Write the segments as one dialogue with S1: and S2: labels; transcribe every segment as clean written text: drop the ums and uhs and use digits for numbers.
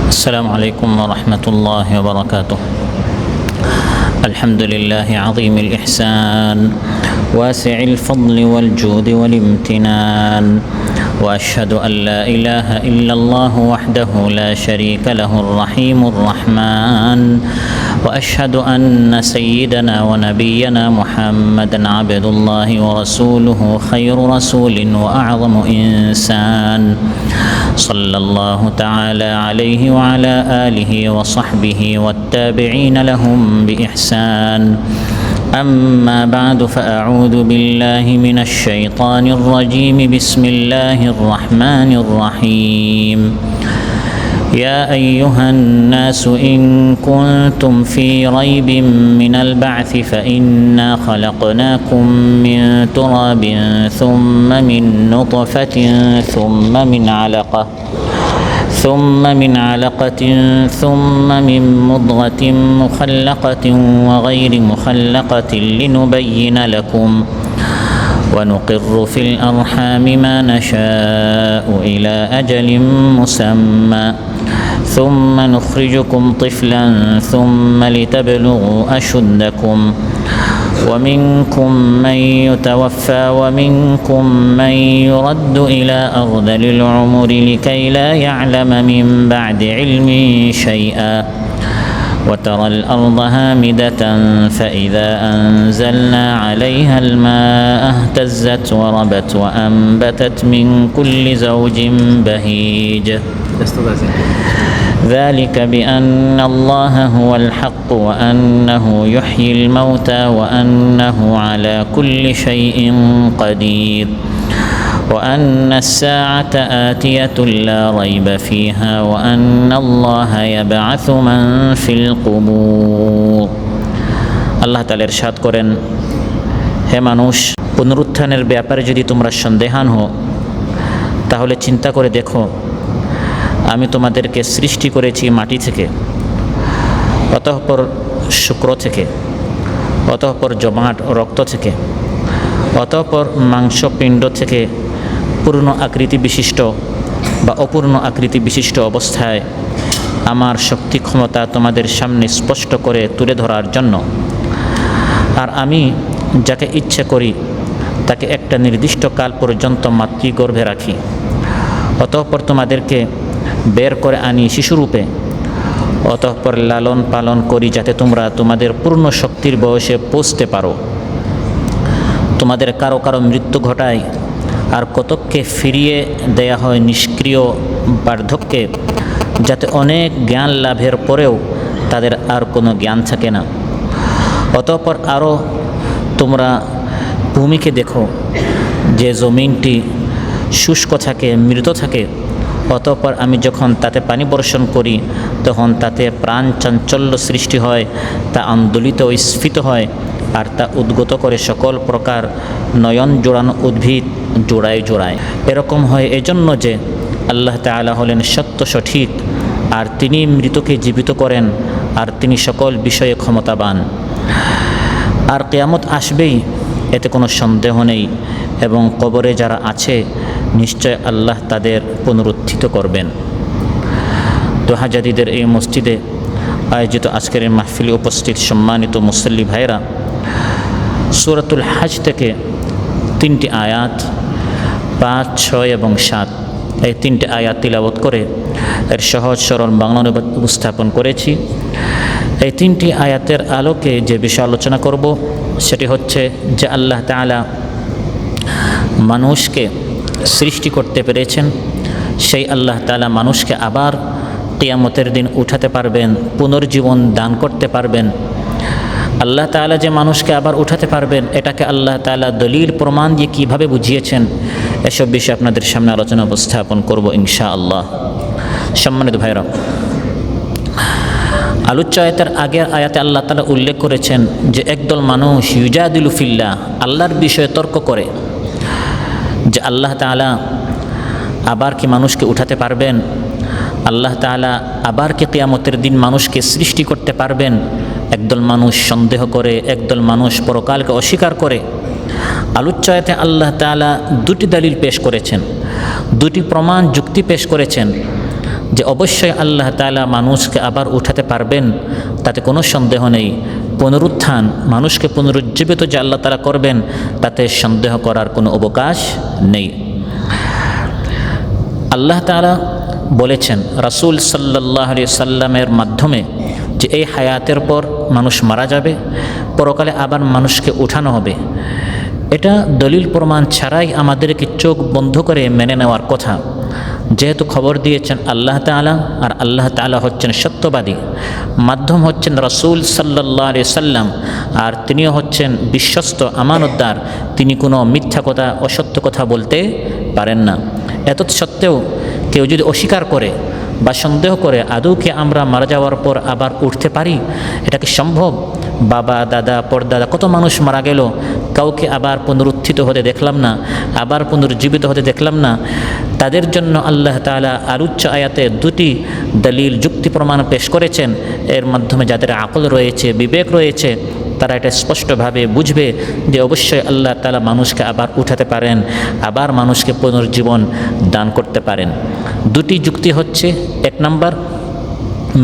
S1: السلام عليكم ورحمة الله وبركاته. الحمد لله عظيم الإحسان واسع الفضل والجود والامتنان، وأشهد أن لا إله إلا الله وحده لا شريك له الرحيم الرحمن، وأشهد أن سيدنا ونبينا محمدًا عبد الله ورسوله خير رسول وأعظم إنسان، صلى الله تعالى عليه وعلى آله وصحبه والتابعين لهم بإحسان. أما بعد، فأعوذ بالله من الشيطان الرجيم. بسم الله الرحمن الرحيم. يا أيها الناس إن كنتم في ريب من البعث فإنا خلقناكم من تراب ثم من نطفة ثم من علقة ثم من مضغة مخلقة وغير مخلقة لنبين لكم، ونقر في الأرحام ما نشاء إلى أجل مسمى، ثم نخرجكم طفلا ثم لتبلغوا أشدكم، ومنكم من يتوفى ومنكم من يرد إلى أرذل العمر لكي لا يعلم من بعد علم شيئا، وترى الأرض هامدة فإذا أنزلنا عليها الماء اهتزت وربت وأنبتت من كل زوج بهيج، ذلك بأن الله هو الحق وأنه يحيي الموتى وأنه على كل شيء قدير، وأن الساعة آتية لا ريب فيها وأن الله يبعث من في القبور। আল্লাহ তাআলা ইরশাদ করেন, হে মানুষ, পুনরুত্থানের ব্যাপারে যদি তোমরা সন্দেহান হও তাহলে চিন্তা করে দেখো, আমি তোমাদেরকে সৃষ্টি করেছি মাটি থেকে, অতঃপর শুক্র থেকে, অতঃপর জমাট রক্ত থেকে, অতঃপর মাংসপিণ্ড থেকে পূর্ণ আকৃতি বিশিষ্ট বা অপূর্ণ আকৃতি বিশিষ্ট অবস্থায় আমার শক্তি ক্ষমতা তোমাদের সামনে স্পষ্ট করে তুলে ধরার জন্য। আর আমি যাকে ইচ্ছে করি তাকে একটা নির্দিষ্ট কাল পর্যন্ত মাতৃগর্ভে রাখি, অতঃপর তোমাদেরকে বের করে আনি শিশুরূপে, অতঃপর লালন পালন করি যাতে তোমরা তোমাদের পূর্ণ শক্তির বয়সে পৌঁছতে পারো। তোমাদের কারো কারো মৃত্যু ঘটায়, আর কতককে ফিরিয়ে দেয়া হয় নিষ্ক্রিয় বার্ধক্যে, যাতে অনেক জ্ঞান লাভের পরেও তাদের আর কোনো জ্ঞান থাকে না। অতঃপর আরও তোমরা ভূমিকে দেখো, যে জমিনটি শুষ্ক থাকে, মৃত থাকে, অতঃপর আমি যখন তাতে পানি বর্ষণ করি তখন তাতে প্রাণ চাঞ্চল্য সৃষ্টি হয়, তা আন্দোলিত ও স্ফীত হয়, আর তা উদ্গত করে সকল প্রকার নয়ন জোড়ানো উদ্ভিদ জোড়ায় জোড়ায়। এরকম হয় এজন্য যে আল্লাহ তাআলা হলেন সত্য সঠিক, আর তিনি মৃতকে জীবিত করেন, আর তিনি সকল বিষয়ে ক্ষমতাবান। আর কিয়ামত আসবেই, এতে কোনো সন্দেহ নেই, এবং কবরে যারা আছে নিশ্চয় আল্লাহ তাদের পুনরুত্থিত করবেন। দোহা জাদিদের এই মসজিদে আয়োজিত আজকের এই মাহফিলে উপস্থিত সম্মানিত মুসল্লি ভাইরা, সূরাতুল হজ থেকে 3টি আয়াত 5, 6 এবং 7 এই 3টি আয়াত তিলাওয়াত করে এর সহজ সরল বাংলা অনুবাদ উপস্থাপন করেছি। এই 3টি আয়াতের আলোকে যে বিষয় আলোচনা করব সেটি হচ্ছে যে আল্লাহ তাআলা মানুষকে সৃষ্টি করতে পেরেছেন, সেই আল্লাহ তাআলা মানুষকে আবার কিয়ামতের দিন উঠাতে পারবেন, পুনর্জীবন দান করতে পারবেন। আল্লাহ তাআলা যে মানুষকে আবার উঠাতে পারবেন, এটাকে আল্লাহ তাআলা দলিল প্রমাণ দিয়ে কীভাবে বুঝিয়েছেন, এসব বিষয়ে আপনাদের সামনে আলোচনা উপস্থাপন করব ইনশাআল্লাহ। সম্মানিত ভাইরা, আলোচ্য আয়াতের আগের আয়াতে আল্লাহ তাআলা উল্লেখ করেছেন যে একদল মানুষ ইউজাদিলু ফিল্লাহ, আল্লাহর বিষয়ে তর্ক করে যে আল্লাহ তাআলা আবার কি মানুষকে উঠাতে পারবেন, আল্লাহ তাআলা আবার কি কিয়ামতের দিন মানুষকে সৃষ্টি করতে পারবেন। একদল মানুষ সন্দেহ করে, একদল মানুষ পরকালকে অস্বীকার করে। আলোচ্য আয়াতে আল্লাহ তাআলা দুটি দলিল পেশ করেছেন, দুটি প্রমাণ যুক্তি পেশ করেছেন যে অবশ্যই আল্লাহ তাআলা মানুষকে আবার উঠাতে পারবেন, তাতে কোনো সন্দেহ নেই। পুনরুত্থান, মানুষকে পুনরুজ্জীবিত যে আল্লাহ তাআলা করবেন, তাতে সন্দেহ করার কোনো অবকাশ নেই। আল্লাহ তাআলা বলেছেন রাসূল সাল্লাল্লাহু আলাইহি সাল্লামের মাধ্যমে যে এই হায়াতের পর মানুষ মারা যাবে, পরকালে আবার মানুষকে উঠানো হবে। এটা দলিল প্রমাণ ছাড়াই আমাদেরকে চোখ বন্ধ করে মেনে নেওয়ার কথা, যেহেতু খবর দিয়েছেন আল্লাহ তাআলা, আর আল্লাহ তাআলা হচ্ছেন সত্যবাদী, মাধ্যম হচ্ছেন রাসূল সাল্লাল্লাহু আলাইহি সাল্লাম, আর তিনিও হচ্ছেন বিশ্বস্ত আমানতদার। তিনি কোনো মিথ্যা কথা, অসত্য কথা বলতে পারেন না। এত সত্ত্বেও কেউ যদি অস্বীকার করে বা সন্দেহ করে আদৌ কি আমরা মারা যাওয়ার পর আবার উঠতে পারি, এটা কি সম্ভব? বাবা, দাদা, পরদাদা, কত মানুষ মারা গেল, কাউকে আবার পুনরুত্থিত হতে দেখলাম না, আবার পুনরুজ্জীবিত হতে দেখলাম না। তাদের জন্য আল্লাহ তাআলা আলোচ্য আয়াতে দুটি দলিল, যুক্তি প্রমাণ পেশ করেছেন। এর মাধ্যমে যাদের আকল রয়েছে, বিবেক রয়েছে, তারা এটা স্পষ্টভাবে বুঝবে যে অবশ্যই আল্লাহ তাআলা মানুষকে আবার উঠাতে পারেন, আবার মানুষকে পুনর্জীবন দান করতে পারেন। দুটি যুক্তি হচ্ছে, এক নম্বর,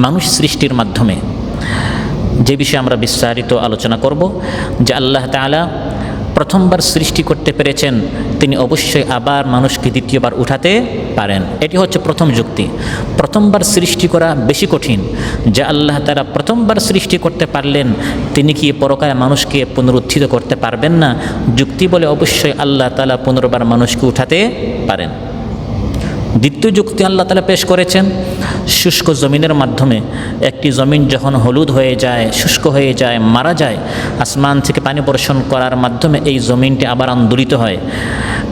S1: মানুষ সৃষ্টির মাধ্যমে, যে বিষয়ে আমরা বিস্তারিত আলোচনা করব, যে আল্লাহ তাআলা প্রথমবার সৃষ্টি করতে পেরেছেন, তিনি অবশ্যই আবার মানুষকে দ্বিতীয়বার উঠাতে পারেন। এটি হচ্ছে প্রথম যুক্তি। প্রথমবার সৃষ্টি করা বেশি কঠিন। যে আল্লাহ তাআলা প্রথমবার সৃষ্টি করতে পারলেন, তিনি কি পরকালে মানুষকে পুনরুত্থিত করতে পারবেন না? যুক্তি বলে অবশ্যই আল্লাহ তাআলা পুনর্বার মানুষকে উঠাতে পারেন। দ্বিতীয় যুক্তি আল্লাহ তাআলা পেশ করেছেন শুষ্ক জমিনের মাধ্যমে। একটি জমিন যখন হলুদ হয়ে যায়, শুষ্ক হয়ে যায়, মারা যায়, আসমান থেকে পানি বর্ষণ করার মাধ্যমে এই জমিনটি আবার আন্দোলিত হয়,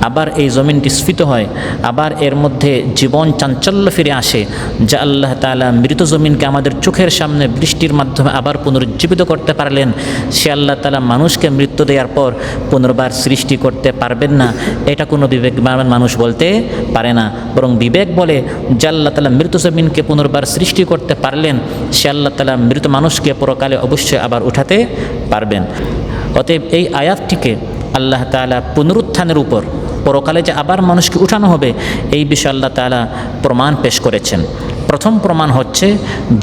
S1: আবার এই জমিনটি স্ফীত হয়, আবার এর মধ্যে জীবন চাঞ্চল্য ফিরে আসে। যা আল্লাহ তাআলা মৃত জমিনকে আমাদের চোখের সামনে বৃষ্টির মাধ্যমে আবার পুনরুজ্জীবিত করতে পারলেন, সে আল্লাহ তাআলা মানুষকে মৃত্যু দেওয়ার পর পুনর্বার সৃষ্টি করতে পারবেন না, এটা কোনো বিবেকবান মানুষ বলতে পারে না। বরং বিবেক বলে যে আল্লাহ তাআলা মৃত জমিনকে পুনর্বার সৃষ্টি করতে পারলেন, সে আল্লাহ তাআলা মৃত মানুষকে পরকালে অবশ্যই আবার উঠাতে পারবেন। অতএব এই আয়াতটিকে আল্লাহ তাআলা পুনরুত্থানের উপর, পরকালে যে আবার মানুষকে উঠানো হবে, এই বিষয়ে আল্লাহ তাআলা প্রমাণ পেশ করেছেন। প্রথম প্রমাণ হচ্ছে,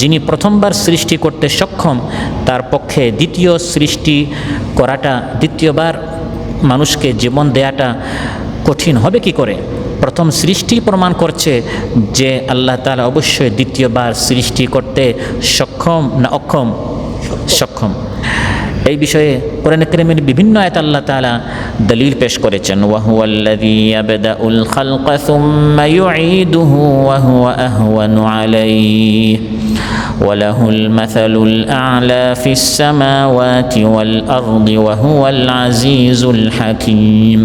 S1: যিনি প্রথমবার সৃষ্টি করতে সক্ষম, তার পক্ষে দ্বিতীয় সৃষ্টি করাটা, দ্বিতীয়বার মানুষকে জীবন দেয়াটা কঠিন হবে কি করে? প্রথম সৃষ্টি প্রমাণ করছে যে আল্লাহ তাআলা অবশ্যই দ্বিতীয়বার সৃষ্টি করতে সক্ষম না অক্ষম? সক্ষম। এই বিষয়ে কোরআন কারীমের বিভিন্ন আয়াত আল্লাহ তাআলা দলিল পেশ করেছেন। ওয়া হুয়াল্লাযী ইয়াবদাউল খালকা সুম্মা ইউঈদুহু ওয়া হুয়া আহওয়ানু আলাইহি ওয়া লাহুল মাসালুল আ'লা ফিস সামাওয়াতি ওয়াল আরদি ওয়া হুয়াল আজিজুল হাকীম।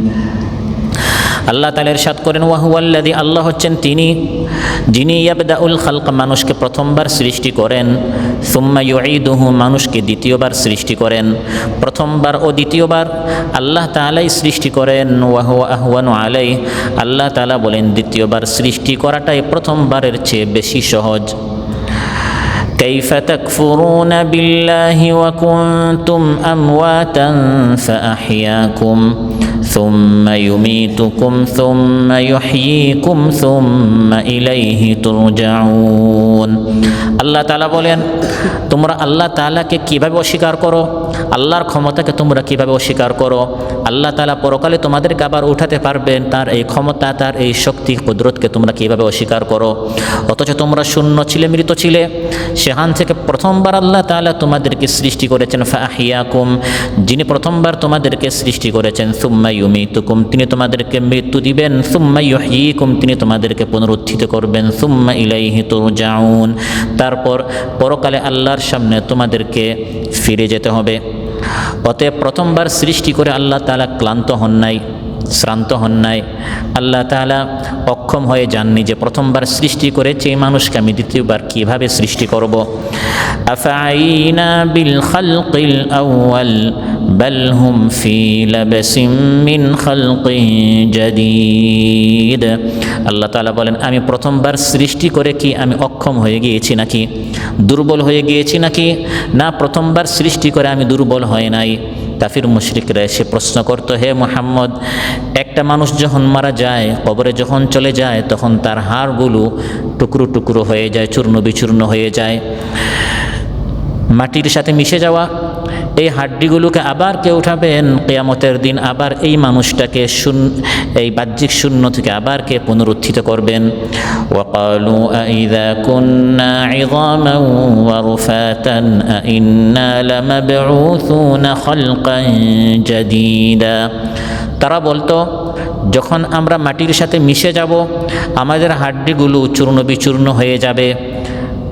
S1: আল্লাহ তাআলা ইরশাদ করেন, ওয়া হুয়াল্লাযী, আল্লাহ হচ্ছেন তিনি, যিনি ইয়াবদাউল খালক, মানুষকে প্রথমবার সৃষ্টি করেন, সুম্মা ইউঈদুহু, মানুষকে দ্বিতীয়বার সৃষ্টি করেন। প্রথমবার ও দ্বিতীয়বার আল্লাহ তাআলাই সৃষ্টি করেন। ওয়া হুয়া আহওয়ানু আলাইহি, আল্লাহ তাআলা বলেন দ্বিতীয়বার সৃষ্টি করাটাই প্রথমবারের চেয়ে বেশি সহজ। كيف تكفرون بالله وكنتم أمواتا فأحياكم ثم يميتكم ثم يحييكم ثم إليه ترجعون। আল্লাহ তাআলা বলেন, তোমরা আল্লাহ তাআলাকে কিভাবে অস্বীকার করো, আল্লাহর ক্ষমতাকে তোমরা কিভাবে অস্বীকার করো? আল্লাহ তাআলা পরকালে তোমাদেরকে আবার উঠাতে পারবেন, তার এই ক্ষমতা, তার এই শক্তি কুদরতকে তোমরা কিভাবে অস্বীকার করো? অথচ তোমরা শূন্য ছিলে, মৃত ছিলে। সেখান থেকে প্রথমবার আল্লাহ তাআলা তোমাদেরকে সৃষ্টি করেছেন, ফাহিয়াকুম, যিনি প্রথমবার তোমাদেরকে সৃষ্টি করেছেন, সুম্মা ইউমিতুকুম, তিনি তোমাদেরকে মৃত্যু দিবেন, সুম্মা ইউহয়িকুম, তিনি তোমাদেরকে পুনরুত্থিত করবেন, সুম্মা ইলাইহি তুরজাউন, তারপর পরকালে আল্লাহর সামনে তোমাদেরকে ফিরে যেতে হবে। অতএব প্রথমবার সৃষ্টি করে আল্লাহ তাআলা ক্লান্ত হন নাই, শ্রান্ত হন নাই। আল্লাহ তাআলা অক্ষম হয়ে যাননি যে প্রথমবার সৃষ্টি করেছে এই মানুষকে আমি দ্বিতীয়বার কিভাবে সৃষ্টি করব। আফাইনা বিল খালকিল আউয়াল বাল হুম ফি লাবসিম মিন খালকিন জাদীদ। আল্লাহ তাআলা বলেন, আমি প্রথমবার সৃষ্টি করে কি আমি অক্ষম হয়ে গিয়েছি নাকি, দুর্বল হয়ে গিয়েছি নাকি? না, প্রথমবার সৃষ্টি করে আমি দুর্বল হয় নাই, কাফির মুশরিকরা এসে প্রশ্ন করত, হে মুহাম্মদ, একটা মানুষ যখন মারা যায়, কবরে যখন চলে যায়, তখন তার হাড়গুলো টুকরো টুকরো হয়ে যায়, চূর্ণ বিচূর্ণ হয়ে যায়, মাটির সাথে মিশে যাওয়া। এই হাড্ডিগুলোকে আবার কে উঠাবেন কিয়ামতের দিন? আবার এই মানুষটাকে এই বাহ্যিক শূন্য থেকে আবার কে পুনরুত্থিত করবেন? ওয়াকালু আইযা কুন্না ইযামান ওয়া রুফাতান আইন্না লামাবউসুনা খালকান জাদীদা। তারা বলতো, যখন আমরা মাটির সাথে মিশে যাব, আমাদের হাড্ডিগুলো চূর্ণ বিচূর্ণ হয়ে যাবে,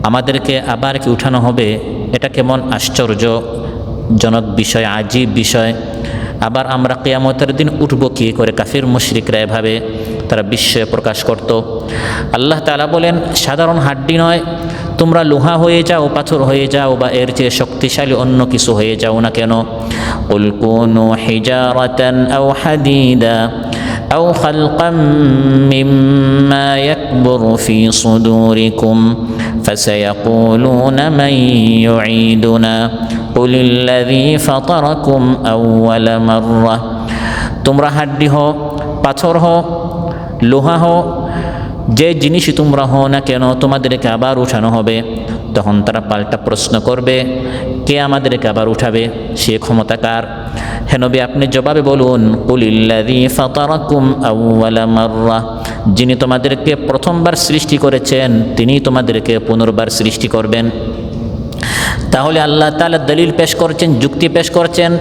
S1: আমাদেরকে আবার কি উঠানো হবে? এটা কেমন আশ্চর্যজনক বিষয়, আজীব বিষয়। আবার আমরা কিয়ামতের দিন উঠব কী করে? কাফির মুশরিকরা এভাবে তারা বিস্ময় প্রকাশ করত। আল্লাহ তাআলা বলেন, সাধারণ হাড্ডি নয়, তোমরা লোহা হয়ে যাও, পাথর হয়ে যাও, বা এর চেয়ে শক্তিশালী অন্য কিছু হয়ে যাও না কেন। কুল কুনু হিজারাতান আও হাদিদা أو خلقا مما يكبر في صدوركم فسيقولون من يعيدنا قل الذي فطركم أول مرة। তোমরা হাড্ডি হও, পাথর হও, লোহা হও, যে জিনিসই তোমরা হও না কেন, তোমাদেরকে আবার উঠানো হবে। তখন তারা পাল্টা প্রশ্ন করবে, কে আমাদেরকে আবার উঠাবে? সে ক্ষমতা কার? হে নবী, আপনি জবাবে বলুন, কুলিল্লাযী ফাতারাকুম আউওয়ালা মাররা, যিনি তোমাদেরকে প্রথমবার সৃষ্টি করেছেন, তিনিই তোমাদেরকে পুনর্বার সৃষ্টি করবেন। তাহলে আল্লাহ তাআলা দলিল পেশ করছেন, যুক্তি পেশ করছেন,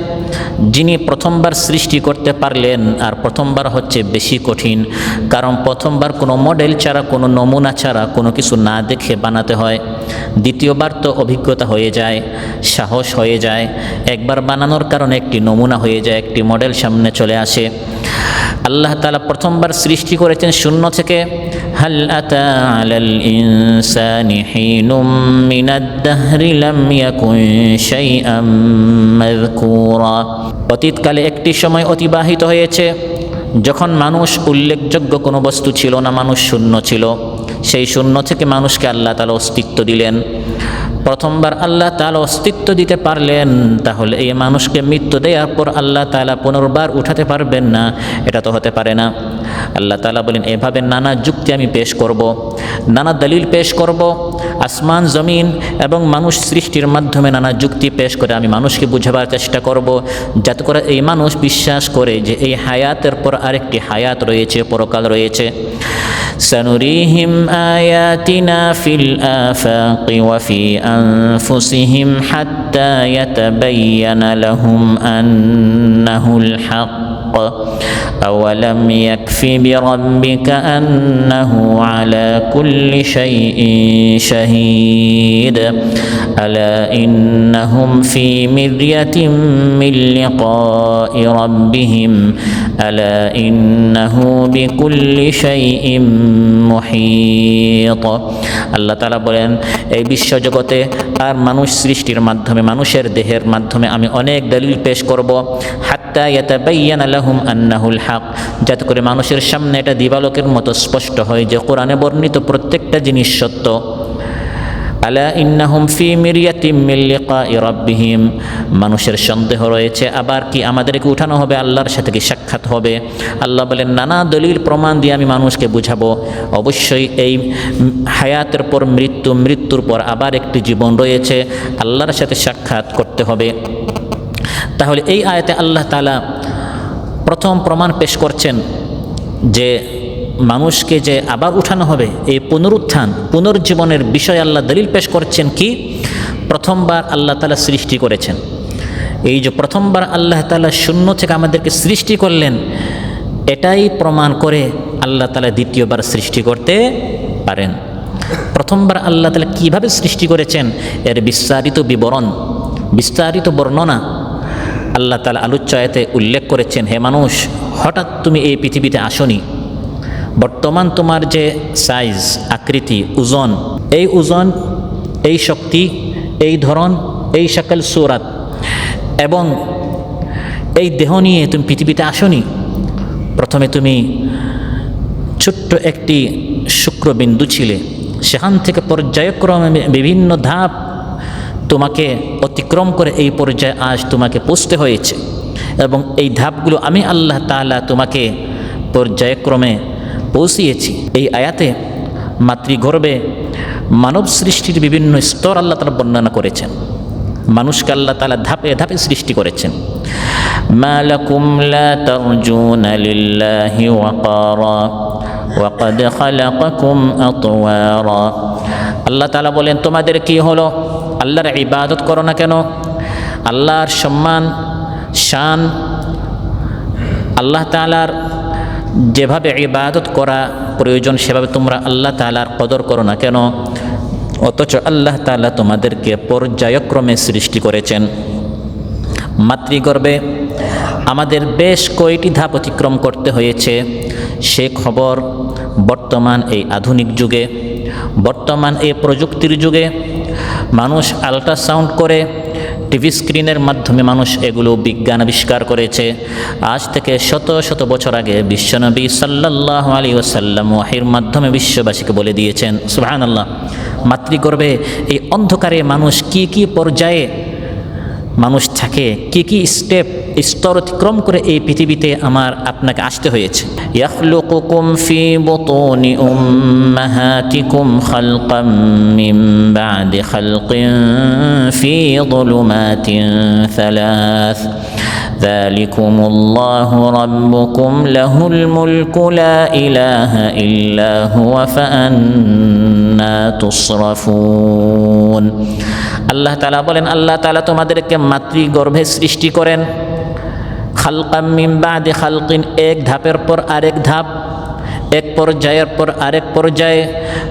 S1: যিনি প্রথমবার সৃষ্টি করতে পারলেন। আর প্রথমবার হচ্ছে বেশি কঠিন, কারণ প্রথমবার কোনো মডেল ছাড়া, কোনো নমুনা ছাড়া, কোনো কিছু না দেখে বানাতে হয়। দ্বিতীয়বার তো অভিজ্ঞতা হয়ে যায়, সাহস হয়ে যায়, একবার বানানোর কারণে একটি নমুনা হয়ে যায়, একটি মডেল সামনে চলে আসে। আল্লাহ তাআলা প্রথমবার সৃষ্টি করেছেন শূন্য থেকে। হাল আতা আলাল ইনসানি হিনুম মিনাদ দাহরি লাম ইয়াকুন শাইআম মাযকুরা। অতীতকালে একটি সময় অতিবাহিত হয়েছে যখন মানুষ উল্লেখযোগ্য কোনো বস্তু ছিল না, মানুষ শূন্য ছিল। সেই শূন্য থেকে মানুষকে আল্লাহ তাআলা অস্তিত্ব দিলেন। প্রথমবার আল্লাহ তাআলা অস্তিত্ব দিতে পারলেন, তাহলে এই মানুষকে মৃত্যু দেওয়ার পর আল্লাহ তাআলা পুনর্বার উঠাতে পারবেন না? এটা তো হতে পারে না। আল্লাহ তাআলা বলেন, এভাবে নানা যুক্তি আমি পেশ করব, নানা দলিল পেশ করব, আসমান জমিন এবং মানুষ সৃষ্টির মাধ্যমে নানা যুক্তি পেশ করে আমি মানুষকে বুঝাবার চেষ্টা করব, যাতে করে এই মানুষ বিশ্বাস করে যে এই হায়াতের পর আরেকটি হায়াত রয়েছে, পরকাল রয়েছে। সানুরিহিম আয়াতিনা ফিল আফাকি ওয়া ফি আনফুসিহিম হাত্তা ইয়াতাবায়্যানা লাহুম আন্নাহুল হক আওয়ালাম ইয়াকফি বিরাব্বিকা আন্নাহু আলা কুল্লি শাইইন শাহীদ আলা ইন্নাহুম ফি মিরয়াতিম মিন লিকাই রাব্বিহিম আলা ইন্নাহু বিকুল্লি শাইইন মুহীত। আল্লাহ তাআলা বলেন, এই বিশ্বজগতে আর মানুষ সৃষ্টির মাধ্যমে, মানুষের দেহের মাধ্যমে আমি অনেক দলিল পেশ করব, হাত্তা ইয়াতাবায়্যানা লাহুম আন্নাহুল হক, যাতে করে মানুষের সামনে এটা দিবালোকের মতো স্পষ্ট হয় যে কোরআনে বর্ণিত প্রত্যেকটা জিনিস সত্য। আলা ইন্নাহুম ফি মিরয়াতিম মিন লিকাই রাব্বিহিম, মানুষের সন্দেহ রয়েছে, আবার কি আমাদেরকে উঠানো হবে, আল্লাহর সাথে কি সাক্ষাৎ হবে? আল্লাহ বলেন, নানা দলিল প্রমাণ দিয়ে আমি মানুষকে বুঝাবো, অবশ্যই এই হায়াতের পর মৃত্যু, মৃত্যুর পর আবার একটি জীবন রয়েছে, আল্লাহর সাথে সাক্ষাৎ করতে হবে। তাহলে এই আয়াতে আল্লাহ তাআলা প্রথম প্রমাণ পেশ করছেন যে মানুষকে যে আবার উঠানো হবে, এই পুনরুত্থান, পুনর্জীবনের বিষয়ে আল্লাহ দলিল পেশ করছেন কি? প্রথমবার আল্লাহ তাআলা সৃষ্টি করেছেন। এই যে প্রথমবার আল্লাহ তাআলা শূন্য থেকে আমাদেরকে সৃষ্টি করলেন, এটাই প্রমাণ করে আল্লাহ তাআলা দ্বিতীয়বার সৃষ্টি করতে পারেন। প্রথমবার আল্লাহ তাআলা কীভাবে সৃষ্টি করেছেন এর বিস্তারিত বিবরণ, বিস্তারিত বর্ণনা আল্লাহ তাআলা আলোচ্য আয়াতে উল্লেখ করেছেন। হে মানুষ, হঠাৎ তুমি এই পৃথিবীতে আসনি, বর্তমান তোমার যে সাইজ, আকৃতি, ওজন, এই ওজন, এই শক্তি, এই ধরন, এই সকল সূরাত এবং এই দেহ নিয়ে তুমি পৃথিবীতে আসনি। প্রথমে তুমি ছোট্ট একটি শুক্রবিন্দু ছিলে, সেখান থেকে পর্যায়ক্রমে বিভিন্ন ধাপ তোমাকে অতিক্রম করে এই পর্যায়ে আজ তোমাকে পৌঁছতে হয়েছে। এবং এই ধাপগুলো আমি আল্লাহ তাআলা তোমাকে পর্যায়ক্রমে পৌঁছিয়েছি। এই আয়াতে মাতৃগর্ভে মানব সৃষ্টির বিভিন্ন স্তর আল্লাহ তাআলা বর্ণনা করেছেন। মানুষকে আল্লাহ তাআলা ধাপে ধাপে সৃষ্টি করেছেন। মা লাকুম লা তারজুনা লিল্লাহি ওয়াকারা ওয়া ক্বাদ খালাকাকুম আতওয়ারা। আল্লাহ তাআলা বলেন, তোমাদের কি হলো? আল্লাহর ইবাদত করো না কেন? আল্লাহর সম্মান শান, আল্লাহ তাআলার যেভাবে ইবাদত করা প্রয়োজন সেভাবে তোমরা আল্লাহ তাআলার কদর করো না কেন? অথচ আল্লাহ তাআলা তোমাদেরকে পর্যায়ক্রমে সৃষ্টি করেছেন। মাতৃগর্ভে আমাদের বেশ কয়টি ধাপ অতিক্রম করতে হয়েছে, সে খবর বর্তমান এই আধুনিক যুগে, বর্তমান এই প্রযুক্তির যুগে মানুষ আল্ট্রাসাউন্ড করে, টিভি স্ক্রিনের মাধ্যমে মানুষ এগুলো বিজ্ঞান আবিষ্কার করেছে। আজ থেকে শত শত বছর আগে বিশ্বনবী সাল্লাল্লাহু আলাইহি ওয়াসাল্লাম ওয়াহির মাধ্যমে বিশ্ববাসীকে বলে দিয়েছেন। সুবহানাল্লাহ। মাতৃগর্ভে এই অন্ধকারে মানুষ কি কি পর্যায়ে মানুষ থাকে, কি কি স্তর অতিক্রম করে এই পৃথিবীতে আমার আপনাকে আসতে হয়েছে। ইয়াখলুকুকুম ফি বুতুনি উম্মাহাতিকুম খালকাম মিন বা'দি খালকিন ফি যুলুমাতিন সালাস যালিকুমুল্লাহু রাব্বুকুম লাহুল মুলকু লা ইলাহা ইল্লা হুয়া ফাআন্না তুসরাফুন। আল্লাহ তাআলা বলেন, আল্লাহ তাআলা তোমাদেরকে মাতৃগর্ভে সৃষ্টি করেন। খালকাম মিন বা'দি খালকিন, এক ধাপের পর আরেক ধাপ, এক পর্যায়ের পর আরেক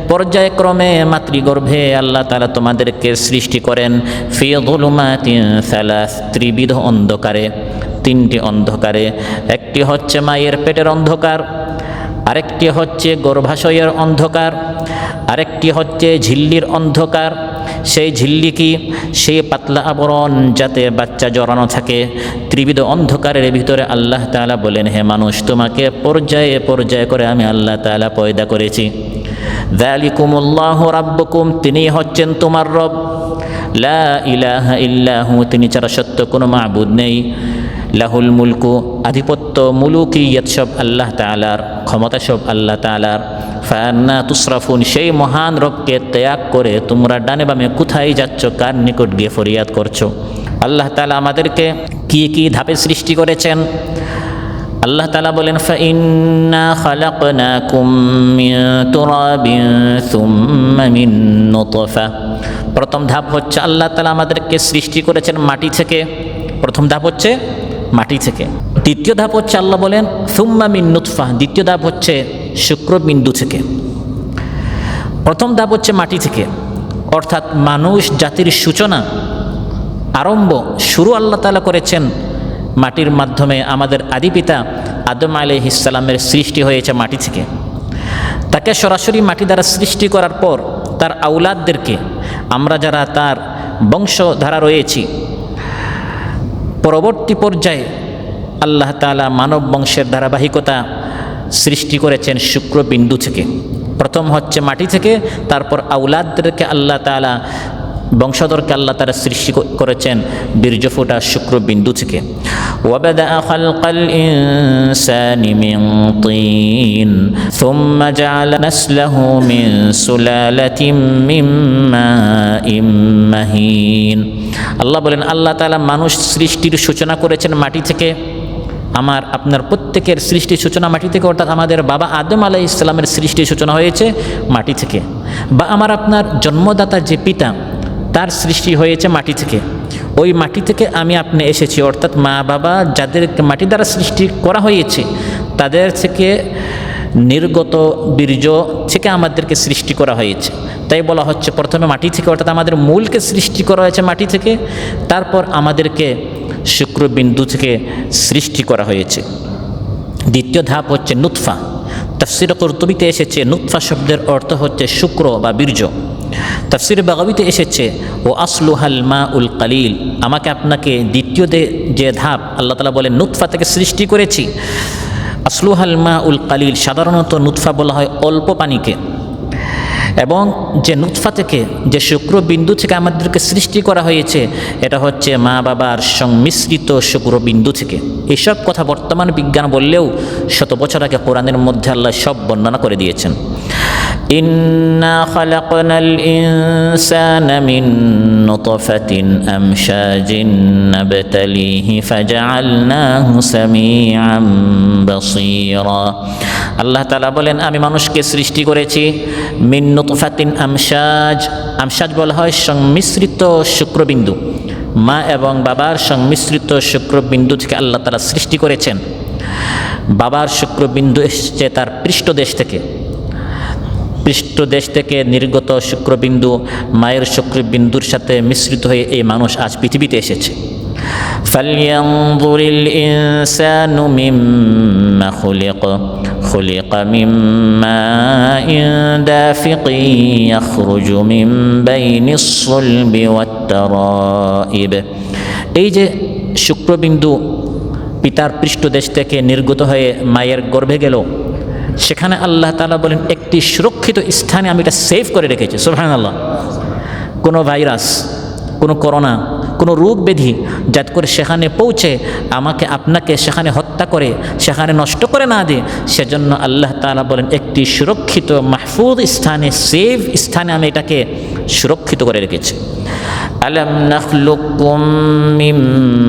S1: পর্যায়ক্রমে মাতৃগর্ভে আল্লাহ তাআলা তোমাদেরকে সৃষ্টি করেন। ফি যুলুমাতিন সালাস, ত্রিবিধ অন্ধকারে, তিনটি অন্ধকারে। একটি হচ্ছে মায়ের পেটের অন্ধকার, আরেকটি হচ্ছে গর্ভাশয়ের অন্ধকার, আরেকটি হচ্ছে ঝিল্লির অন্ধকার। সেই ঝিল্লি কি? সেই পাতলা আবরণ যাতে বাচ্চা জড়ানো থাকে। ত্রিবিধ অন্ধকারের ভিতরে আল্লাহ তাআলা বলেন, হে মানুষ, তোমাকে পর্যায়ে পর্যায়ে করে আমি আল্লাহ তাআলা পয়দা করেছি। যালিকুমুল্লাহু রাব্বুকুম, তিনি হচ্ছেন তোমার রব। লা ইলাহা ইল্লাহু, তিনি ছাড়া সত্য কোনো মাবুদ নেই। লাহুল মুলকু, আধিপত্য, মুলুকিয়ত সব আল্লাহ তাআলার, ক্ষমতা সব আল্লাহ তাআলার। ফাআন্না তুসরাফুন, সেই মহান রবকে ত্যাগ করে তোমরা ডানে বামে কোথায় যাচ্ছ, কার নিকট গিয়ে ফরিয়াদ করছো? আল্লাহ তাআলা আমাদেরকে কি কি ধাপে সৃষ্টি করেছেন? আল্লাহ তাআলা বলেন, ফাইন্না খালাকনাকুম মিন তুরাবিন সুম্মা মিন নুতফা। প্রথম ধাপ হচ্ছে আল্লাহ তাআলা আমাদেরকে সৃষ্টি করেছেন মাটি থেকে। প্রথম ধাপ হচ্ছে মাটি থেকে। দ্বিতীয় ধাপ হচ্ছে আল্লাহ বলেন সুম্মা মিন নুতফা, দ্বিতীয় ধাপ হচ্ছে শুক্রবিন্দু থেকে। প্রথম ধাপ হচ্ছে মাটি থেকে, অর্থাৎ মানুষ জাতির সূচনা, আরম্ভ, শুরু আল্লাহ তাআলা করেছেন মাটির মাধ্যমে। আমাদের আদি পিতা আদম আলাইহিস সালামের সৃষ্টি হয়েছে মাটি থেকে। তাকে সরাসরি মাটি দ্বারা সৃষ্টি করার পর তার আউলাদদেরকে, আমরা যারা তার বংশধারা রয়েছি, পরবর্তী পর্যায়ে আল্লাহ তাআলা মানব বংশের ধারাবাহিকতা সৃষ্টি করেছেন শুক্রবিন্দু থেকে। প্রথম হচ্ছে মাটি থেকে, তারপর আউলাদদেরকে আল্লাহ তাআলা, বংশধরকে আল্লাহ তাআলা সৃষ্টি করেছেন বীর্যফোঁটা শুক্রবিন্দু থেকে। ওয়াবাদা খালকাল ইনসানি মিন তিন সুম্মা জাআলা নাসলাহু মিন সুলালাতিন মিন মাইন মাহিন। আল্লাহ বলেন, আল্লাহ তাআলা মানুষ সৃষ্টির সূচনা করেছেন মাটি থেকে। আমার আপনার প্রত্যেকের সৃষ্টির সূচনা মাটি থেকে, অর্থাৎ আমাদের বাবা আদম আলাইহিস সালামের সৃষ্টির সূচনা হয়েছে মাটি থেকে। বা আমার আপনার জন্মদাতা যে পিতা, তার সৃষ্টি হয়েছে মাটি থেকে। ওই মাটি থেকে আমি আপনি এসেছি, অর্থাৎ মা বাবা যাদেরকে মাটি দ্বারা সৃষ্টি করা হয়েছে তাদের থেকে নির্গত বীর্য থেকে আমাদেরকে সৃষ্টি করা হয়েছে। তাই বলা হচ্ছে প্রথমে মাটি থেকে, অর্থাৎ আমাদের মূলকে সৃষ্টি করা হয়েছে মাটি থেকে, তারপর আমাদেরকে শুক্রবিন্দু থেকে সৃষ্টি করা হয়েছে। দ্বিতীয় ধাপ হচ্ছে নুতফা। তাফসীর কুরতুবীতে এসেছে নুতফা শব্দের অর্থ হচ্ছে শুক্র বা বীর্য। তাফসীর বাগাবীতে এসেছে ও আসলুহাল মাউল কালিল, আমাকে আপনাকে দ্বিতীয় যে ধাপ আল্লাহ তাআলা বলেন নুতফা থেকে সৃষ্টি করেছি। আসলুহাল মাউল কালিল, সাধারণত নুতফা বলা হয় অল্প পানিকে। এবং যে নুতফা থেকে, যে শুক্রবিন্দু থেকে আমাদেরকে সৃষ্টি করা হয়েছে, এটা হচ্ছে মা বাবার সংমিশ্রিত শুক্রবিন্দু থেকে। এসব কথা বর্তমান বিজ্ঞান বললেও শত বছর আগে কোরআনের মধ্যে আল্লাহ সব বর্ণনা করে দিয়েছেন। ইন্না খালাকনাল ইনসানা মিন নুতফাতিন আমশাজিন নাবতালিহি ফাজআলনাহু সামিআন বাসীরা। আল্লাহ তাআলা বলেন, আমি মানুষকে সৃষ্টি করেছি মিন নুতফাতিন আমশাজ। আমশাজ বলা হয় সংমিশ্রিত শুক্রবিন্দু। মা এবং বাবার সংমিশ্রিত শুক্রবিন্দু থেকে আল্লাহ তাআলা সৃষ্টি করেছেন। বাবার শুক্রবিন্দু এসেছে তার পৃষ্ঠদেশ থেকে। পৃষ্ঠদেশ থেকে নির্গত শুক্রবিন্দু মায়ের শুক্রবিন্দুর সাথে মিশ্রিত হয়ে এই মানুষ আজ পৃথিবীতে এসেছে। ফালইয়ানজুরিল ইনসানু মিম্মা খুলিক, খুলিক মিন মাইন দাফিকিন ইয়াখরুজু মিন বাইনিস সুলবি ওয়াত তারাইব। এই যে শুক্রবিন্দু পিতার পৃষ্ঠদেশ থেকে নির্গত হয়ে মায়ের গর্ভে গেল, সেখানে আল্লাহ তাআলা বলেন একটি সুরক্ষিত স্থানে আমি এটা সেভ করে রেখেছি। সুবহানাল্লাহ। কোনো ভাইরাস, কোনো করোনা, কোনো রোগ ব্যাধি যাতে করে সেখানে পৌঁছে আমাকে আপনাকে সেখানে হত্যা করে, সেখানে নষ্ট করে না দেয়, সেজন্য আল্লাহ তাআলা বলেন একটি সুরক্ষিত মাহফুজ স্থানে, সেভ স্থানে আমি এটাকে সুরক্ষিত করে রেখেছি। আলাম নাখলুকুম মিন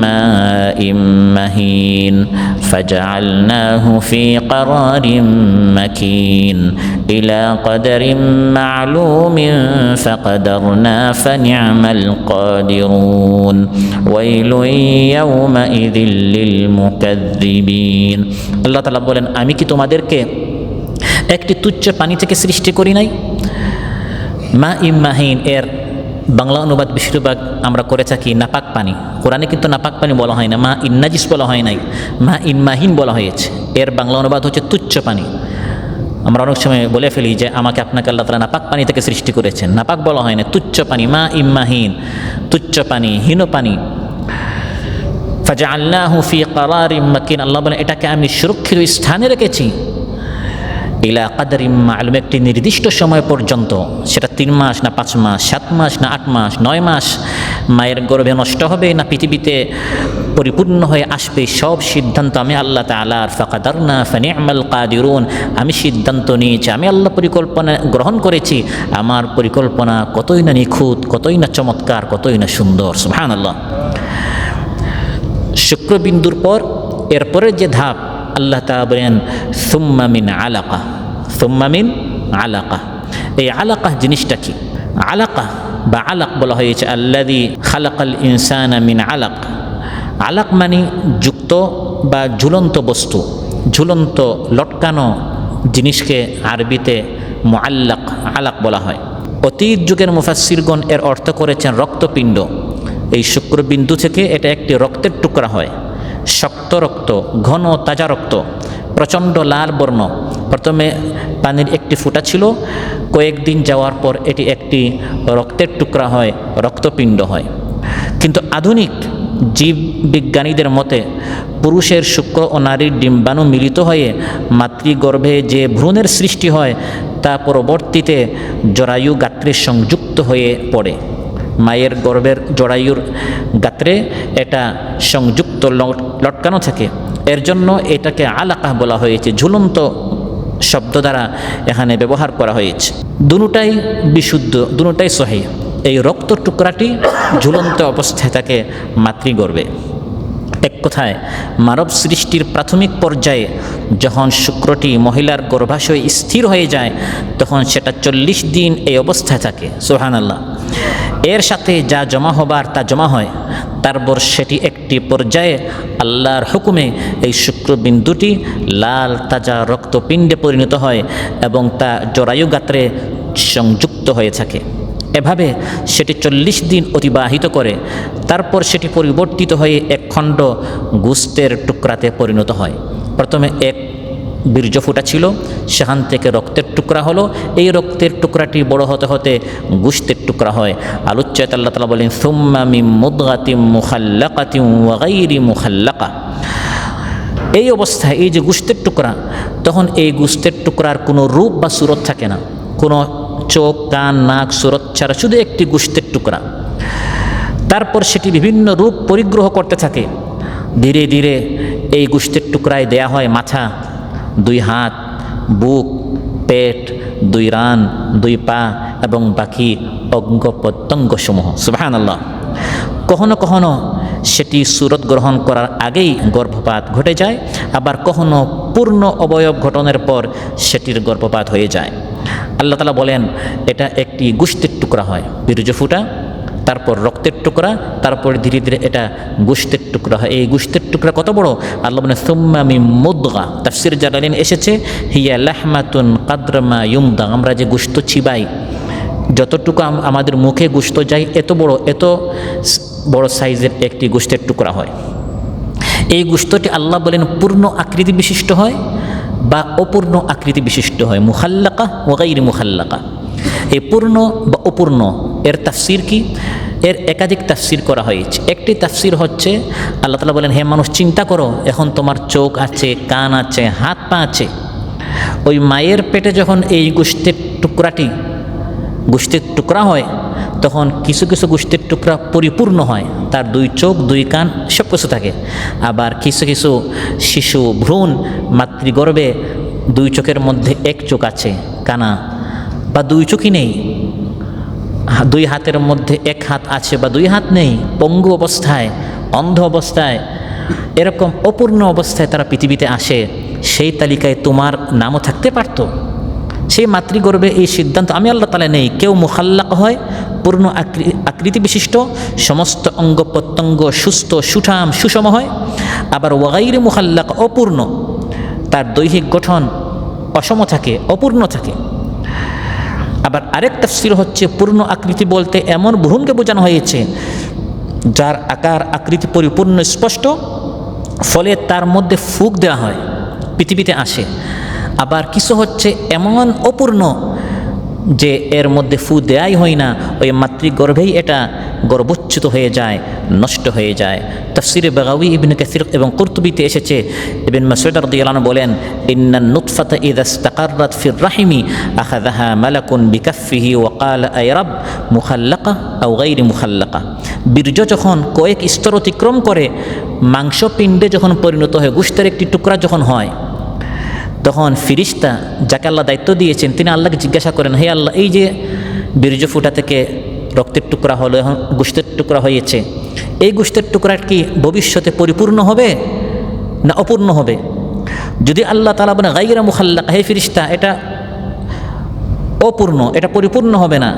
S1: মাইন মাহিন ফাজআলনাহু ফি ক্বারারিন মাকিন ইলা কদরিন মা'লুমিন ফাকাদারনা ফানি'মাল কাদিরুন ওয়াইলুন ইয়াওমাইযিল লিল মুকাযযিবিন। আল্লাহ তাআলা বলেন, আমি কি তোমাদেরকে একটি তুচ্ছ পানি থেকে সৃষ্টি করি নাই? মাইন মাহিন এর বাংলা অনুবাদ বেশিরভাগ আমরা করে থাকি নাপাক পানি। কোরআনে কিন্তু নাপাক পানি বলা হয় না, মা ইন নাজিস বলা হয় নাই, মা ইন মাহিন বলা হয়েছে। এর বাংলা অনুবাদ হচ্ছে তুচ্ছ পানি। আমরা অনেক সময় বলে ফেলি যে আমাকে আপনাকে আল্লাহ তাআলা নাপাক পানি থেকে সৃষ্টি করেছেন। নাপাক বলা হয় না, তুচ্ছ পানি, মা ইন মাহিন, তুচ্ছ পানি, হীন পানি। ফাজআলনাহু ফি ক্বারারিন মাকিন, আল্লাহ বলেন এটাকে আমি সুরক্ষিত স্থানে রেখেছি। ইলা কাদরিন মা'লুম, একটি নির্দিষ্ট সময় পর্যন্ত, সেটা 3 মাস না 5 মাস, 7 মাস না 8 মাস, 9 মাস মায়ের গর্ভে নষ্ট হবে না পৃথিবীতে পরিপূর্ণ হয়ে আসবে, সব সিদ্ধান্ত আমি আল্লাহ তাআলার। ফাকাদারনা ফানি'মাল কাদিরুন, আমি সিদ্ধান্ত নিয়েছি, আমি আল্লাহ পরিকল্পনা গ্রহণ করেছি। আমার পরিকল্পনা কতই না নিখুঁত, কতই না চমৎকার, কতই না সুন্দর। সুবহানাল্লাহ। শুক্রবিন্দুর পর এরপরের যে ধাপ আল্লাহ তাআলা বলেন সুম্মা মিন আলাকা, সুম্মা মিন আলাকা। এই আলাকা জিনিসটা কি? আলাকা বা আলাক বলা হয়েছে আল্লাযী খালাকাল ইনসানা মিন আলাক। আলাক মানে যুক্ত বা ঝুলন্ত বস্তু, ঝুলন্ত লটকানো জিনিসকে আরবিতে মুআল্লাক, আলাক বলা হয়। অতীত যুগের মুফাসসিরগণ এর অর্থ করেছেন রক্তপিণ্ড। এই শুক্রবিন্দু থেকে এটা একটি রক্তের টুকরা হয়, শক্ত রক্ত, ঘন তাজা রক্ত, প্রচণ্ড লাল বর্ণ। প্রথমে পানির একটি ফোঁটা ছিল, কয়েকদিন যাওয়ার পর এটি একটি রক্তের টুকরা হয়, রক্তপিণ্ড হয়। কিন্তু আধুনিক জীববিজ্ঞানীদের মতে পুরুষের শুক্র ও নারীর ডিম্বাণু মিলিত হয়ে মাতৃগর্ভে যে ভ্রূণের সৃষ্টি হয় তা পরবর্তীতে জরায়ু গাত্রে সংযুক্ত হয়ে পড়ে। মায়ের গর্ভের জরায়ুর গাত্রে এটা সংযুক্ত লটকানো থাকে, এর জন্য এটাকে আলাকা বলা হয়েছে। ঝুলন্ত শব্দ দ্বারা এখানে ব্যবহার করা হয়েছে। দুটোটাই বিশুদ্ধ, দুটোটাই সহিহ। এই রক্ত টুকরাটি ঝুলন্ত অবস্থায় থাকে মাতৃগর্ভে। এক কথায় মানব সৃষ্টির প্রাথমিক পর্যায়ে যখন শুক্রটি মহিলার গর্ভাশয়ে স্থির হয়ে যায় তখন সেটা 40 দিন এই অবস্থায় থাকে। সুবহানাল্লাহ। এর সাথে যা জমা হবার তা জমা হয়, তারপর সেটি একটি পর্যায়ে আল্লাহর হুকুমে এই শুক্রবিন্দুটি লাল তাজা রক্তপিণ্ডে পরিণত হয় এবং তা জরায়ু গাত্রে সংযুক্ত হয়ে থাকে। এভাবে সেটি 40 দিন অতিবাহিত করে, তারপর সেটি পরিবর্তিত হয়ে এক খণ্ড গোশতের টুকরাতে পরিণত হয়। প্রথমে এক বীর্য ফোঁটা ছিল, সেখান থেকে রক্তের টুকরা হলো, এই রক্তের টুকরাটি বড় হতে হতে গোশতের টুকরা হয়। আলোচ্যাত আল্লাহ তাআলা বলেন সুম্মা মিন মুদগাতিন মুখাল্লাকাতিন ওয়া গায়রি মুখাল্লাকা। এই অবস্থায় এই যে গোশতের টুকরা, তখন এই গোশতের টুকরার কোনো রূপ বা সুরত থাকে না, কোনো চোখ, কান, নাক, সুরত ছাড়া শুধু একটি গোশতের টুকরা। তারপর সেটি বিভিন্ন রূপ পরিগ্রহ করতে থাকে। ধীরে ধীরে এই গোশতের টুকরায় দেয়া হয় মাথা, 2 হাত, বুক, পেট, 2 রান, 2 পা এবং বাকি অঙ্গ প্রত্যঙ্গসমূহ। সুবহানাল্লাহ। কখনো কখনো সেটি সুরত গ্রহণ করার আগেই গর্ভপাত ঘটে যায়, আবার কখনো পূর্ণ অবয়ব গঠনের পর সেটির গর্ভপাত হয়ে যায়। আল্লাহ তাআলা বলেন এটা একটি গোশতের টুকরা হয়, বীর্য ফুটা, তারপর রক্তের টুকরা, তারপর ধীরে ধীরে এটা গোশতের টুকরা হয়। এই গোশতের টুকরা কত বড়? আল্লাহ বলেন সুম্মা মিন মুদগা। তাফসীর জালালাইন এসেছে হিয়া লাহমাতুন কাদরা মা ইউমদা। আমরা যে গোশত চিবাই, যতটুকু আমাদের মুখে গোশত যায় এত বড় সাইজের একটি গোশতের টুকরা হয়। এই গোশতটি আল্লাহ বলেন পূর্ণ আকৃতি বিশিষ্ট হয় বা অপূর্ণ আকৃতি বিশিষ্ট হয়, মুখাল্লাকা ওয়া গায়রি মুখাল্লাকা। এই পূর্ণ বা অপূর্ণ এর তাফসীর কি? এর একাধিক তাফসীর করা হয়েছে। একটি তাফসীর হচ্ছে আল্লাহ তাআলা বলেন, হে মানুষ চিন্তা করো, এখন তোমার চোখ আছে, কান আছে, হাত পা আছে। ওই মায়ের পেটে যখন এই গোশতের টুকরা হয়, তখন কিছু কিছু গোশতের টুকরা পরিপূর্ণ হয়, তার 2 চোখ, 2 কান সব কিছু থাকে। আবার কিছু কিছু শিশু ভ্রূণ মাতৃগর্ভে 2 চোখের মধ্যে 1 চোখ আছে কানা, বা 2 চোখই নেই, 2 হাতের মধ্যে 1 হাত আছে বা 2 হাত নেই, পঙ্গু অবস্থায়, অন্ধ অবস্থায়, এরকম অপূর্ণ অবস্থায় তারা পৃথিবীতে আসে। সেই তালিকায় তোমার নামও থাকতে পারত। সেই মাতৃগর্ভে এই সিদ্ধান্ত আমি আল্লাহ তাআলা নেই। কেউ মুখাল্লাক হয়, পূর্ণ আকৃতি বিশিষ্ট, সমস্ত অঙ্গ প্রত্যঙ্গ সুস্থ, সুঠাম, সুষম হয়। আবার ওয়াগাইরে মুখাল্লাক, অপূর্ণ, তার দৈহিক গঠন অসম থাকে, অপূর্ণ থাকে। আবার আরেক তাফসীর হচ্ছে পূর্ণ আকৃতি বলতে এমন ভ্রূণকে বোঝানো হয়েছে যার আকার আকৃতি পরিপূর্ণ স্পষ্ট, ফলে তার মধ্যে ফুঁক দেওয়া হয়, পৃথিবীতে আসে। আবার কিছু হচ্ছে এমন অপূর্ণ যে এর মধ্যে ফু দেয়াই হয় না, ওই মাতৃগর্ভেই এটা গর্ভচ্যুত হয়ে যায়, নষ্ট হয়ে যায়। তাফসীরে বাগাউই, ইবনে কাসীর এবং কুরতুবীতে এসেছে, ইবনে মাসউদ রাদিয়াল্লাহু আনহু বলেন, ইন্নান নুতফাতা ইযা ইসতাকাররাত ফির রাহিমি আখাযাহা মালাকুন বিকাফফিহি ওয়া ক্বালা আই রাব মুখাল্লাকা আও গায়রি মুখাল্লাকা। বীর্য যখন কয়েক স্তর অতিক্রম করে মাংসপিণ্ডে যখন পরিণত হয়, গোশতের একটি টুকরা যখন হয়, তখন ফিরিস্তা যাকে আল্লাহ দায়িত্ব দিয়েছেন তিনি আল্লাহকে জিজ্ঞাসা করেন, হে আল্লাহ, এই যে বীর্য ফুটা থেকে রক্তের টুকরা হলো, এখন গোশতের টুকরা হয়েছে, এই গোশতের টুকরা কি ভবিষ্যতে পরিপূর্ণ হবে না অপূর্ণ হবে? যদি আল্লাহ তাআলা বলেন গায়রা মুখাল্লাকা, হে ফিরিস্তা এটা অপূর্ণ, এটা পরিপূর্ণ হবে না,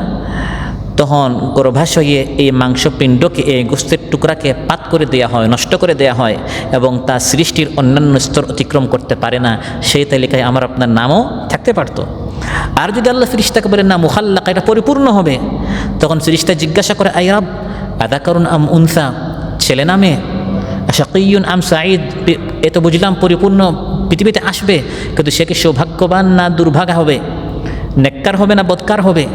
S1: তখন গর্ভাশয়ে এই মাংসপিণ্ডকে, এই গোশতের টুকরাকে পাত করে দেয়া হয়, নষ্ট করে দেয়া হয় এবং তা সৃষ্টির অন্যান্য স্তর অতিক্রম করতে পারে না। সেই তালিকায় আমার আপনার নামও থাকতে পারত। আর যদি আল্লাহ ফিরিস্তাকে বলেন না মুখাল্লাকা, এটা পরিপূর্ণ হবে, তখন ফিরিস্তা জিজ্ঞাসা করে, আই রাব আযাকারুন আম উনসা, ছেলে না মেয়ে, শাকিয়ুন আম সাঈদ, এ তো বুঝলাম পরিপূর্ণ পৃথিবীতে আসবে, কিন্তু সে কি সৌভাগ্যবান না দুর্ভাগা হবে, নেককার হবে না বদকার হবে?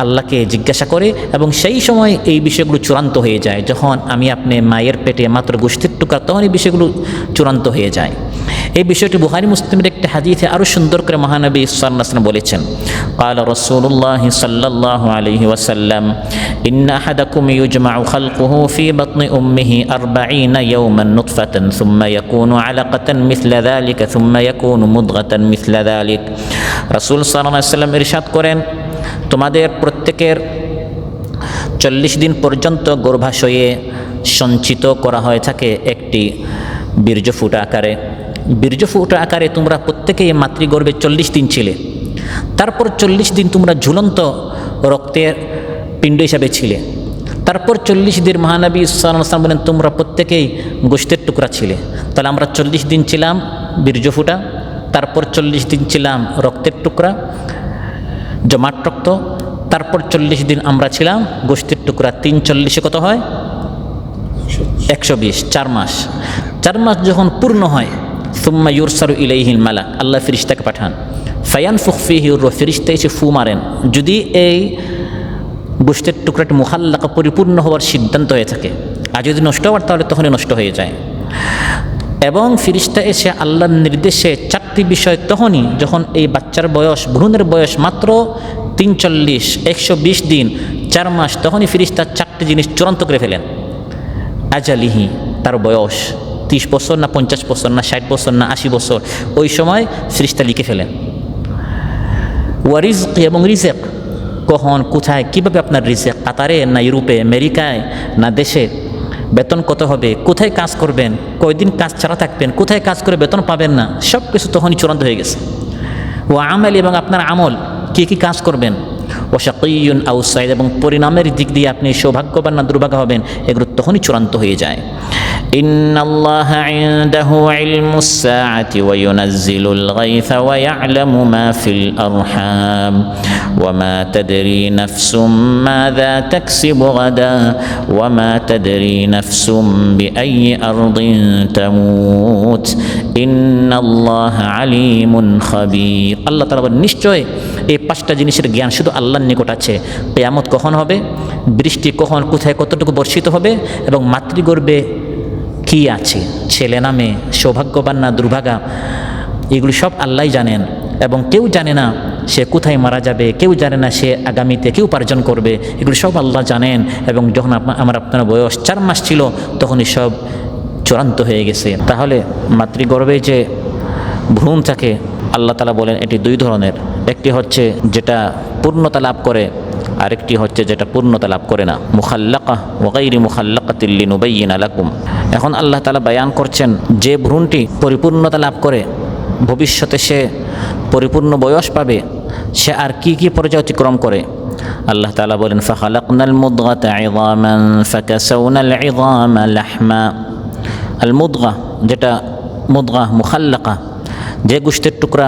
S1: আল্লাহকে জিজ্ঞাসা করে এবং সেই সময় এই বিষয়গুলো চূড়ান্ত হয়ে যায়। যখন আমি আপনি মায়ের পেটে মাত্র গোশতের টুকরা, তখন এই বিষয়গুলো চূড়ান্ত হয়ে যায়। এই বিষয়টি বুখারী মুসলিমের একটি হাদিসে আরও সুন্দর করে মহানবী সাল্লাল্লাহু আলাইহি ওয়াসাল্লাম বলেছেন, ক্বালা রাসূলুল্লাহ সাল্লাল্লাহু আলাইহি ওয়াসাল্লাম, ইন্না আহাদাকুম ইউজমাউ খালকুহু ফি বাতনি উম্মিহি 40 ইয়াওমান নুতফাতান সুম্মা ইয়াকুনু আলাকাতান মিসলা যালিকা সুম্মা ইয়াকুনু মুদগাতান মিসলা যালিক। রাসূল সাল্লাল্লাহু আলাইহি ওয়াসাল্লাম ইরশাদ করেন, তোমাদের প্রত্যেকের 40 দিন পর্যন্ত গর্ভাশয়ে সঞ্চিত করা হয়ে থাকে একটি বীর্য ফুটা আকারে। বীর্য ফুটা আকারে তোমরা প্রত্যেকেই মাতৃগর্ভে 40 দিন ছিলে। তারপর 40 দিন তোমরা ঝুলন্ত রক্তের পিণ্ড হিসাবে ছিলে। তারপর 40 দিন মহানবী সাল্লাল্লাহু আলাইহি ওয়াসাল্লাম বলেন তোমরা প্রত্যেকেই গোশতের টুকরা ছিলে। তাহলে আমরা 40 দিন ছিলাম বীর্য ফুটা, তারপর 40 দিন ছিলাম রক্তের টুকরা, জমাট রক্ত, তারপর 40 দিন আমরা ছিলাম গোশতের টুকরা। 3 40 কত হয়? 120, 4 মাস। 4 মাস যখন পূর্ণ হয়, সুম্মা ইউরসালু ইলাইহিল মালাক, আল্লাহ ফেরেশতাকে পাঠান, ফায়ানফুখ ফীহি রূহ, ফেরেশতা এসে ফু মারেন। যদি এই গোশতের টুকরাটি মুখাল্লাকা পরিপূর্ণ হওয়ার সিদ্ধান্ত হয়ে থাকে, আর যদি নষ্ট হওয়ার তাহলে তখনই নষ্ট হয়ে যায়। এবং ফেরেশতা এসে আল্লাহর নির্দেশে 4টি বিষয় তখনই, যখন এই বাচ্চার বয়স, ভ্রূণের বয়স মাত্র 43, 120 দিন, 4 মাস, তখনই ফেরেশতা 4টি জিনিস চূড়ান্ত করে ফেলেন। আজালিহি, তার বয়স 30 বছর না 50 বছর না 60 বছর না 80 বছর, ওই সময় ফেরেশতা লিখে ফেলেন। ওয়ারিজক, এবং রিজেক, কখন কোথায় কীভাবে আপনার রিজেক, কাতারে না ইউরোপে, আমেরিকায় না দেশে, বেতন কত হবে, কোথায় কাজ করবেন, কয়দিন কাজ ছাড়া থাকবেন, কোথায় কাজ করে বেতন পাবেন না, সব কিছু তখনই চূড়ান্ত হয়ে গেছে। ও আমাল, এবং আপনার আমল, কী কাজ করবেন, ও শাকিয়ুন আও সাঈদ, এবং পরিণামের দিক দিয়ে আপনি সৌভাগ্যবান না দুর্ভাগ্য হবেন, এগুলো তখনই চূড়ান্ত হয়ে যায়। ইন্নাল্লাহা ইনদাহু ইলমুস সাআতি ওয়া ইউনাজ্জিলুল গায়থা ওয়া ইয়া'লামু মা ফিল আরহাম ওয়া মা তাদরি নাফসুম মাযা তাকসিবু গাদা ওয়া মা তাদরি নাফসুম বিআইয়ি আরদিন তামুত ইন্নাল্লাহা আলিমুন খাবীর। আল্লাহ তাআলা বলেন, নিশ্চয় এই 5টা জিনিসের জ্ঞান শুধু আল্লাহর নিকট আছে। কিয়ামত কখন হবে, বৃষ্টি কখন কোথায় কতটুকু বর্ষিত হবে, এবং মাতৃগর্ভে কি আছে, ছেলে না মেয়ে, সৌভাগ্যবান না দুর্ভাগা, এগুলি সব আল্লাহই জানেন। এবং কেউ জানে না সে কোথায় মারা যাবে, কেউ জানে না সে আগামীতে কেউ উপার্জন করবে, এগুলি সব আল্লাহ জানেন। এবং যখন আপনার বয়স 4 মাস ছিল, তখনই সব চূড়ান্ত হয়ে গেছে। তাহলে মাতৃগর্ভে যে ভ্রূণ থাকে, আল্লাহ তাআলা বলেন এটি 2 ধরনের। একটি হচ্ছে যেটা পূর্ণতা লাভ করে, আরেকটি হচ্ছে যেটা পূর্ণতা লাভ করে না। মুখাল্লাকা ওয়া গায়রি মুখাল্লাকাতিন লিনুবাইয়িনা লাকুম। এখন আল্লাহ তাআলা বায়ান করছেন, যে ভ্রূণটি পরিপূর্ণতা লাভ করে, ভবিষ্যতে সে পরিপূর্ণ বয়স পাবে, সে আর কি কি পর্যায় অতিক্রম করে। আল্লাহ তাআলা বলেন, ফাখালাকনাল মুদগাতা ইযামান ফাকাসাউনাল ইযামা লাহমা। আল মুদগা, যেটা মুদগা মুখাল্লাকা, যে গোশতের টুকরা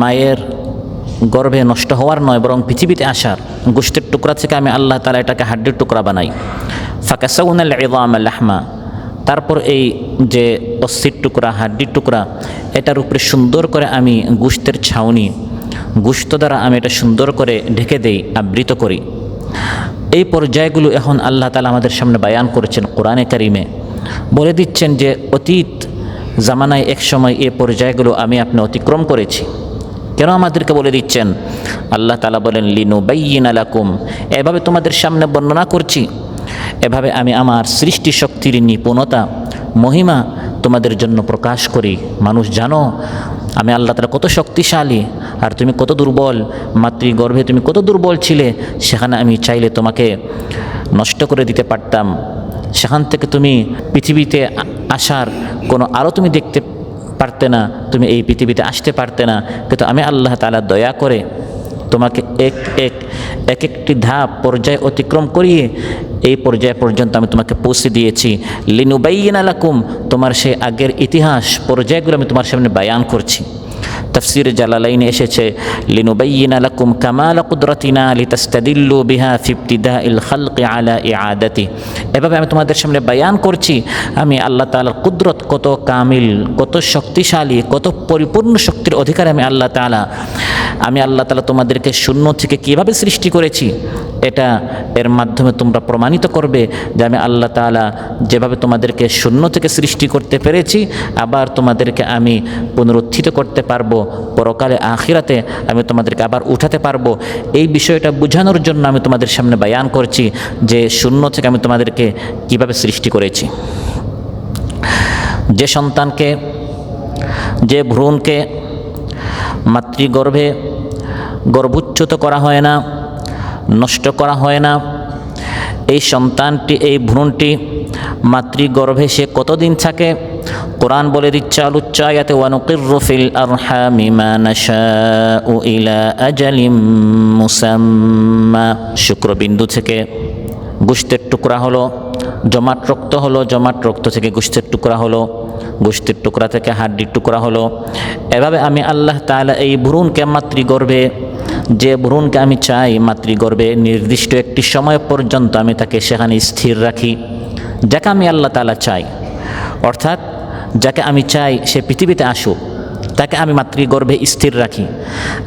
S1: মায়ের গর্ভে নষ্ট হওয়ার নয়, বরং পৃথিবীতে আসার গোশতের টুকরা থেকে আমি আল্লাহ তাআলা এটাকে হাড্ডির টুকরা বানাই। ফাকাসাউনাল ইযামা লাহমা, তারপর এই যে অস্থির টুকরা, হাড্ডির টুকরা, এটার উপরে সুন্দর করে আমি গোশতের ছাউনি, গোশত দ্বারা আমি এটা সুন্দর করে ঢেকে দেই, আবৃত করি। এই পর্যায়গুলো এখন আল্লাহ তাআলা আমাদের সামনে বায়ান করেছেন কোরআনে কারিমে। বলে দিচ্ছেন যে অতীত জামানায় এক সময় এই পর্যায়গুলো আমি আপনি অতিক্রম করেছি। কেন আমাদেরকে বলে দিচ্ছেন? আল্লাহ তাআলা বলেন, লিনুবাইয়িনা লাকুম, এভাবে তোমাদের সামনে বর্ণনা করছি, এভাবে আমি আমার সৃষ্টি শক্তির নিপুণতা, মহিমা তোমাদের জন্য প্রকাশ করি। মানুষ জানো আমি আল্লাহ তাআলা কত শক্তিশালী, আর তুমি কত দুর্বল। মাতৃগর্ভে তুমি কত দুর্বল ছিলে, সেখানে আমি চাইলে তোমাকে নষ্ট করে দিতে পারতাম। সেখান থেকে তুমি পৃথিবীতে আসার কোনো আলো তুমি দেখতে পারতে না, তুমি এই পৃথিবীতে আসতে পারতে না। কিন্তু আমি আল্লাহ তাআলা দয়া করে তোমাকে এক একটি ধাপ পর্যায় অতিক্রম করিয়ে এই পর্যায় পর্যন্ত আমি তোমাকে পৌঁছে দিয়েছি। লিনুবাইয়িনা লাকুম, তোমার সেই আগের ইতিহাস পর্যায়গুলো আমি তোমার সামনে বায়ান করছি। তাফসীরে জালালাইনে এসেছে, লিনুবাইয়িনা লাকুম কামাল কুদরাতিনা লিতাস্তাদিল্লু বিহা ফি ইবতিদাইল খালকি আলা ইআদাতি। এভাবে আমি তোমাদের সামনে বায়ান করছি আমি আল্লাহ তাআলার কুদরত কত কামিল, কত শক্তিশালী, কত পরিপূর্ণ শক্তির অধিকার আমি আল্লাহ তাআলা তোমাদেরকে শূন্য থেকে কিভাবে সৃষ্টি করেছি। এর মাধ্যমে তোমরা প্রমাণিত করবে যে আমি আল্লাহ তাআলা যেভাবে তোমাদেরকে শূন্য থেকে সৃষ্টি করতে পেরেছি, আবার তোমাদেরকে আমি পুনরুত্থিত করতে পারবো, পরকালে আখিরাতে আমি তোমাদেরকে আবার উঠাতে পারবো। এই বিষয়টা বোঝানোর জন্য আমি তোমাদের সামনে বায়ান করছি যে শূন্য থেকে আমি তোমাদেরকে কিভাবে সৃষ্টি করেছি। যে সন্তানকে, যে ভ্রূণকে মাতৃগর্ভে গর্ভচ্যুত করা হয় না, নষ্ট করা হয় না, এই সন্তানটি, এই ভ্রূণটি মাতৃগর্ভে সে কতদিন থাকে? কোরআন বলে দিচ্ছে আলোচ্য আয়াতে, ওয়ানুকিররু ফিল আরহামি মা নাশাউ ইলা আজালিম মুসাম্মা। শুক্রবিন্দু থেকে গোশতের টুকরা হলো, জমাট রক্ত হলো, জমাট রক্ত থেকে গোশতের টুকরা হলো, গোশতের টুকরা থেকে হাড্ডির টুকরা হলো। এভাবে আমি আল্লাহ তাআলা এই ভ্রূণকে মাতৃগর্ভে, যে ভ্রূণকে আমি চাই মাতৃগর্ভে নির্দিষ্ট একটি সময় পর্যন্ত আমি তাকে সেখানে স্থির রাখি, যাকে আমি আল্লাহ তাআলা চাই, অর্থাৎ যাকে আমি চাই সে পৃথিবীতে আসুক, তাকে আমি মাতৃগর্ভে স্থির রাখি।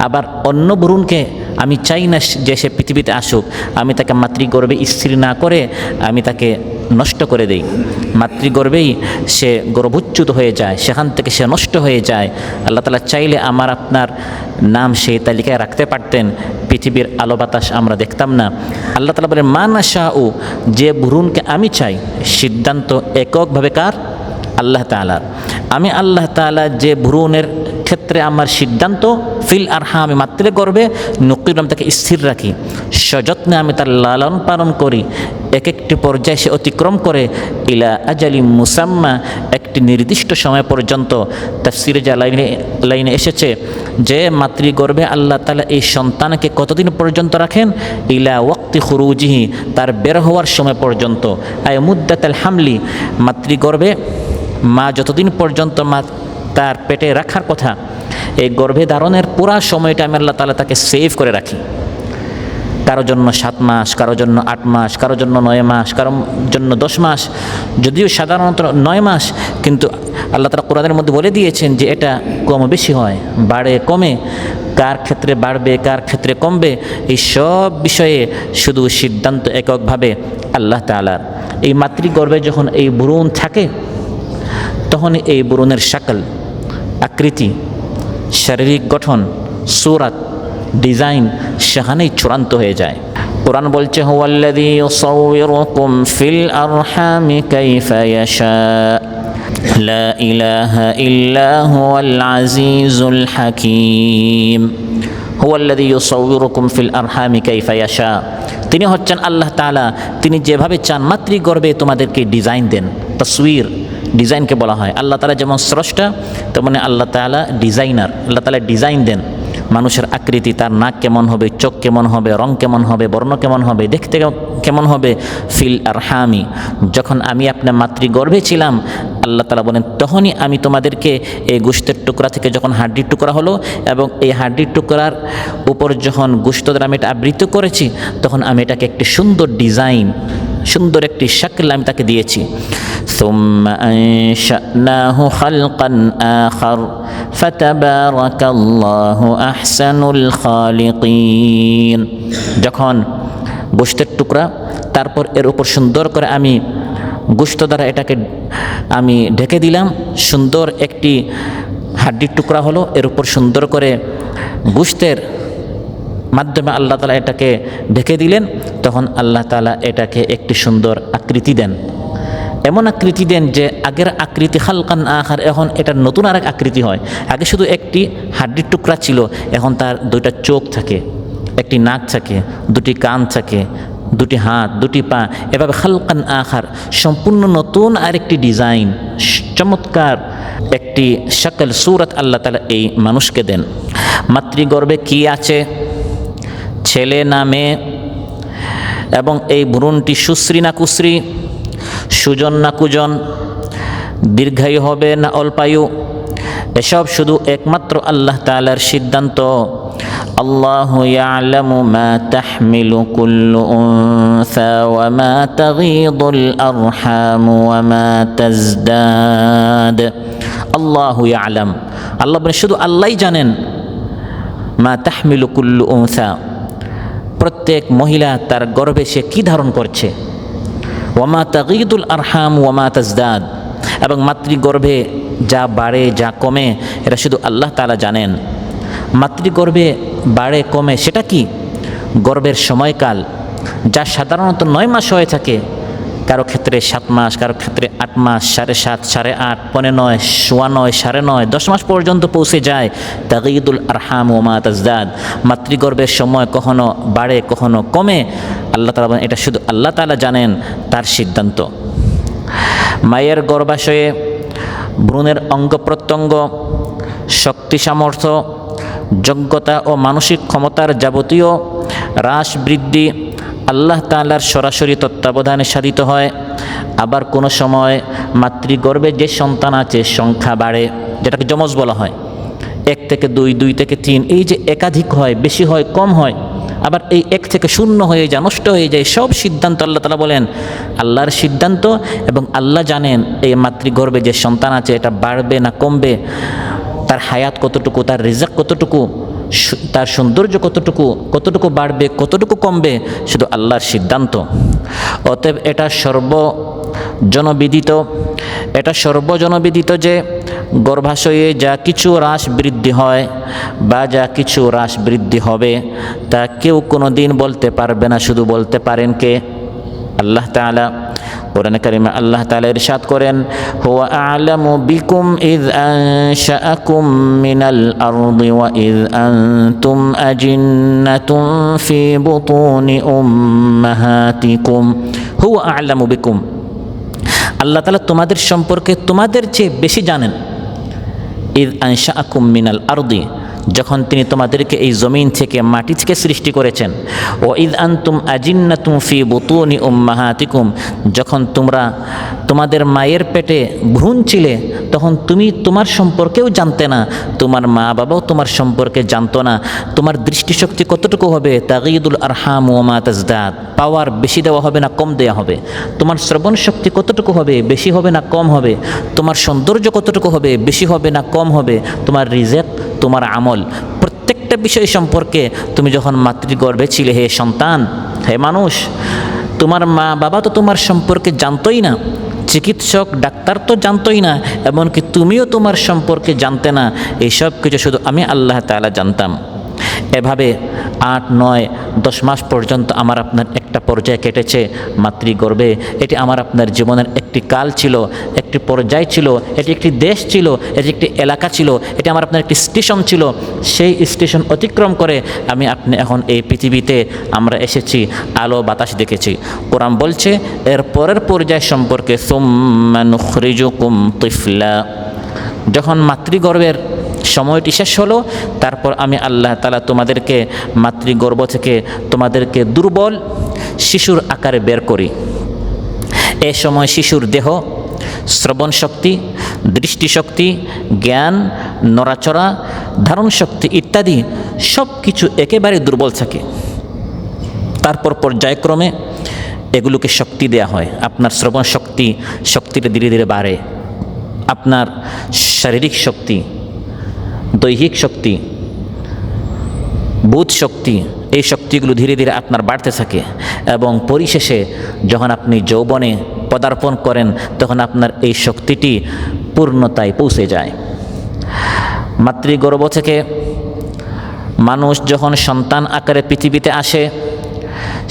S1: আবার অন্য ভ্রূণকে আমি চাই না যে সে পৃথিবীতে আসুক, আমি তাকে মাতৃগর্ভে স্থির না করে আমি তাকে নষ্ট করে দেই। মাতৃগর্ভেই সে গর্ভচ্যুত হয়ে যায়, সেখান থেকে সে নষ্ট হয়ে যায়। আল্লাহ তাআলা চাইলে আমার আপনার নাম সেই তালিকায় রাখতে পারতেন, পৃথিবীর আলো বাতাস আমরা দেখতাম না। আল্লাহ তাআলা বলেন মা নাশাউ, যে ভ্রূণকে আমি চাই, সিদ্ধান্ত এককভাবে কার? আল্লাহ তাআলার। আমি আল্লাহ তাআলা যে ভ্রূণের ক্ষেত্রে আমার সিদ্ধান্ত ফিল আরহাম, আমি মাতৃ গর্ভে নুকির, আমি তাকে স্থির রাখি, সযত্নে আমি তার লালন পালন করি, এক একটি পর্যায়ে সে অতিক্রম করে ইলা আজালি মুসাম্মা, একটি নির্দিষ্ট সময় পর্যন্ত। তাফসীরে যা লাইনে এসেছে যে মাতৃগর্ভে আল্লাহ তাআলা এই সন্তানকে কতদিন পর্যন্ত রাখেন? ইলা ওয়াক্তি খুরুজিহি, তার বের হওয়ার সময় পর্যন্ত। আয় মুদ্দাতাল হামলি, মাতৃগর্ভে মা যতদিন পর্যন্ত তার পেটে রাখার কথা, এই গর্ভে ধারণের পুরা সময়টা আমি আল্লাহ তাআলা তাকে সেভ করে রাখি। কারো জন্য 7 মাস, কারো জন্য 8 মাস, কারো জন্য 9 মাস, কারো জন্য 10 মাস, যদিও সাধারণত 9 মাস, কিন্তু আল্লাহ তাআলা কোরআনের মধ্যে বলে দিয়েছেন যে এটা কম বেশি হয়, বাড়ে কমে, কার ক্ষেত্রে বাড়বে কার ক্ষেত্রে কমবে, এই সব বিষয়ে শুধু সিদ্ধান্ত এককভাবে আল্লাহ তাআলার। এই মাতৃগর্ভে যখন এই ভ্রূণ থাকে, তখন এই ভ্রূণের শাকল, আকৃতি, শারীরিক গঠন, সূরাত, ডিজাইন সেখানেই চূড়ান্ত হয়ে যায়। কোরআন বলছে হুয়াল্লাযী ইউসাউয়িরুকুম ফিল আরহামি কাইফা ইয়াশা লা ইলাহা ইল্লা হুয়াল আজিজুল হাকীম। হুয়াল্লাযী ইউসাউয়িরুকুম ফিল আরহামি কাইফা ইয়াশা, তিনি হচ্ছেন আল্লাহ তাআলা, তিনি যেভাবে চান মাতৃগর্ভে তোমাদেরকে ডিজাইন দেন। তাসওয়ির, ডিজাইনকে বলা হয়। আল্লাহ তাআলা যেমন স্রষ্টা, তেমনি আল্লাহ তাআলা ডিজাইনার। আল্লাহ তাআলা ডিজাইন দেন মানুষের আকৃতি, তার নাক কেমন হবে, চোখ কেমন হবে, রং কেমন হবে, বর্ণ কেমন হবে, দেখতে কেমন হবে। ফিল আরহামি, যখন আমি আপনার মাতৃগর্ভে ছিলাম, আল্লাহ তাআলা বলেন তখনই আমি তোমাদেরকে এই গোশতের টুকরা থেকে যখন হাড্ডির টুকরা হলো, এবং এই হাড্ডির টুকরার উপর যখন গোশত দ্বারা আমি এটা আবৃত করেছি, তখন আমি এটাকে একটি সুন্দর ডিজাইন, সুন্দর একটি শাকল আমি তাকে দিয়েছি। সুম্মা আনশানাহু খালকান আখার ফাতাবারাকাল্লাহু আহসানুল খালিকিন, যখন গোশতের টুকরা, তারপর এর উপর সুন্দর করে আমি গোশত দ্বারা এটাকে আমি ঢেকে দিলাম, সুন্দর একটি হাড্ডির টুকরা হলো, এর উপর সুন্দর করে গোশতের মাধ্যমে আল্লাহ তাআলা এটাকে ঢেকে দিলেন, তখন আল্লাহ তাআলা এটাকে একটি সুন্দর আকৃতি দেন। এমন আকৃতি দেন যে আগের আকৃতি খালকান আখার, এখন এটার নতুন আরেক আকৃতি হয়। আগে শুধু একটি হাড্ডির টুকরা ছিল, এখন তার 2টা চোখ থাকে, একটি নাক থাকে, 2টি কান থাকে, 2টি হাত, 2টি পা, এভাবে খালকান আখার সম্পূর্ণ নতুন আরেকটি ডিজাইন, চমৎকার একটি শাকল, সূরত আল্লাহ তাআলা এই মানুষকে দেন। মাতৃগর্ভে কি আছে, ছেলে না মেয়ে, এবং এই ভ্রূণটি সুশ্রী না কুশ্রী, সুজন না কুজন, দীর্ঘায়ু হবে না অল্পায়ু, এসব শুধু একমাত্র আল্লাহ তাআলার সিদ্ধান্ত। আল্লাহু ইয়ালামু মা তাহমিলু কুল্লু উনসা ওয়া মা তাগীদুল আরহাম ওয়া মা তাজদাদ। আল্লাহু ইয়ালাম, আল্লাহ বলেন শুধু আল্লাহই জানেন, মা তাহমিলু কুল্লু উনসা, প্রত্যেক মহিলা তার গর্ভে সে কী ধারণ করছে, ওয়ামা তাগীদুল আরহাম ওয়ামা তাজদাদ, এবং মাতৃগর্ভে যা বাড়ে যা কমে এটা শুধু আল্লাহ তাআলা জানেন। মাতৃগর্ভে বাড়ে কমে সেটা কি? গর্ভের সময়কাল, যা সাধারণত 9 মাস হয়ে থাকে, কারো ক্ষেত্রে 7 মাস, কারো ক্ষেত্রে 8 মাস, 7.5, 8.5, 9.5, 9.25, 9.5, 10 মাস পর্যন্ত পৌঁছে যায়। তাগীদুল আরহাম ওয়া তাজদাদ, মাতৃগর্ভের সময় কখনো বাড়ে কখনো কমে, আল্লাহ তাআলা এটা শুধু আল্লাহ তাআলা জানেন, তার সিদ্ধান্ত। মায়ের গর্ভাশয়ে ভ্রূণের অঙ্গ প্রত্যঙ্গ, শক্তি সামর্থ্য, যোগ্যতা ও মানসিক ক্ষমতার যাবতীয় হ্রাস বৃদ্ধি আল্লাহ তাআলার সরাসরি তত্ত্বাবধানে সাধিত হয়। আবার কোনো সময় মাতৃগর্ভে যে সন্তান আছে সংখ্যা বাড়ে, যেটাকে যমজ বলা হয়, 1 থেকে 2, 2 থেকে 3, এই যে একাধিক হয়, বেশি হয়, কম হয়, আবার এই 1 থেকে 0 হয়ে যায়, নষ্ট হয়ে যায়, সব সিদ্ধান্ত আল্লাহ তাআলা বলেন আল্লাহর সিদ্ধান্ত। এবং আল্লাহ জানেন এই মাতৃগর্ভে যে সন্তান আছে এটা বাড়বে না কমবে, তার হায়াত কতটুকু, তার রিজক কতটুকু, তার সৌন্দর্য কতটুকু, কতটুকু বাড়বে কতটুকু কমবে, শুধু আল্লাহর সিদ্ধান্ত। অতএব এটা সর্বজনবিদিত যে গর্ভাশয়ে যা কিছু হ্রাস বৃদ্ধি হয় বা যা কিছু হ্রাস বৃদ্ধি হবে তা কেউ কোনো দিন বলতে পারবে না, শুধু বলতে পারেন কে? আল্লাহ তাআলা। কোরআনে কারিমে আল্লাহ তাআলা ইরশাদ করেন, হুয়া আ'লামু বিকুম ইয আনশাআকুম মিনাল আরদি ওয়া ইয আনতুম আজিন্নাতুম ফি বুতুনি উম্মাহাতিকুম। হুয়া আ'লামু বিকুম, আল্লাহ তাআলা তোমাদের সম্পর্কে তোমাদের চেয়ে বেশি জানেন। ইয আনশাআকুম মিনাল আরদি, যখন তিনি তোমাদেরকে এই জমিন থেকে মাটি থেকে সৃষ্টি করেছেন। ও ইদ আনতুম আজিন্নাতুম ফি বুতুনি উম্মাহাতিকুম, যখন তোমরা তোমাদের মায়ের পেটে ভ্রূণ ছিলে তখন তুমি তোমার সম্পর্কেও জানতে না, তোমার মা বাবাও তোমার সম্পর্কে জানতো না। তোমার দৃষ্টিশক্তি কতটুকু হবে? তাগীদুল আরহাম ওয়া মা তাজদাদ, পাওয়ার বেশি দেওয়া হবে না কম দেওয়া হবে। তোমার শ্রবণ শক্তি কতটুকু হবে? বেশি হবে না কম হবে। তোমার সৌন্দর্য কতটুকু হবে? বেশি হবে না কম হবে। তোমার রিজেক, তোমার আমল, প্রত্যেকটা বিষয় সম্পর্কে তুমি যখন মাতৃগর্ভে ছিলে, হে সন্তান, হে মানুষ, তোমার মা বাবা তো তোমার সম্পর্কে জানতোই না, চিকিৎসক ডাক্তার তো জানতোই না, এমনকি তুমিও তোমার সম্পর্কে জানতে না। এইসব কিছু শুধু আমি আল্লাহ তাআলা জানতাম। এভাবে 8, 9, 10 মাস পর্যন্ত আমার আপনার একটা পর্যায়ে কেটেছে মাতৃগর্ভে। এটি আমার আপনার জীবনের একটি কাল ছিল, একটি পর্যায় ছিল, এটি একটি দেশ ছিল, এটি একটি এলাকা ছিল, এটি আমার আপনার একটি স্টেশন ছিল। সেই স্টেশন অতিক্রম করে আমি আপনি এখন এই পৃথিবীতে আমরা এসেছি, আলো বাতাস দেখেছি। কোরআন বলছে এর পরের পর্যায় সম্পর্কে, সুম্মা নুখরিজুকুম তিফলা, যখন মাতৃগর্ভের সময়টি শেষ হলো, তারপর আমি আল্লাহ তাআলা তোমাদেরকে মাতৃগর্ভ থেকে তোমাদেরকে দুর্বল শিশুর আকারে বের করি। এ সময় শিশুর দেহ, শ্রবণ শক্তি, দৃষ্টিশক্তি, জ্ঞান, নড়াচড়া, ধারণ শক্তি ইত্যাদি সব কিছু একেবারে দুর্বল থাকে। তারপর পর্যায়ক্রমে এগুলোকে শক্তি দেয়া হয়। আপনার শ্রবণ শক্তিটা ধীরে ধীরে বাড়ে, আপনার শারীরিক শক্তি, দৈহিক শক্তি, বোধ শক্তি, এই শক্তিগুলো ধীরে ধীরে আপনার বাড়তে থাকে এবং পরিশেষে যখন আপনি যৌবনে পদার্পণ করেন তখন আপনার এই শক্তিটি পূর্ণতায় পৌঁছে যায়। মাতৃগর্ভ থেকে মানুষ যখন সন্তান আকারে পৃথিবীতে আসে,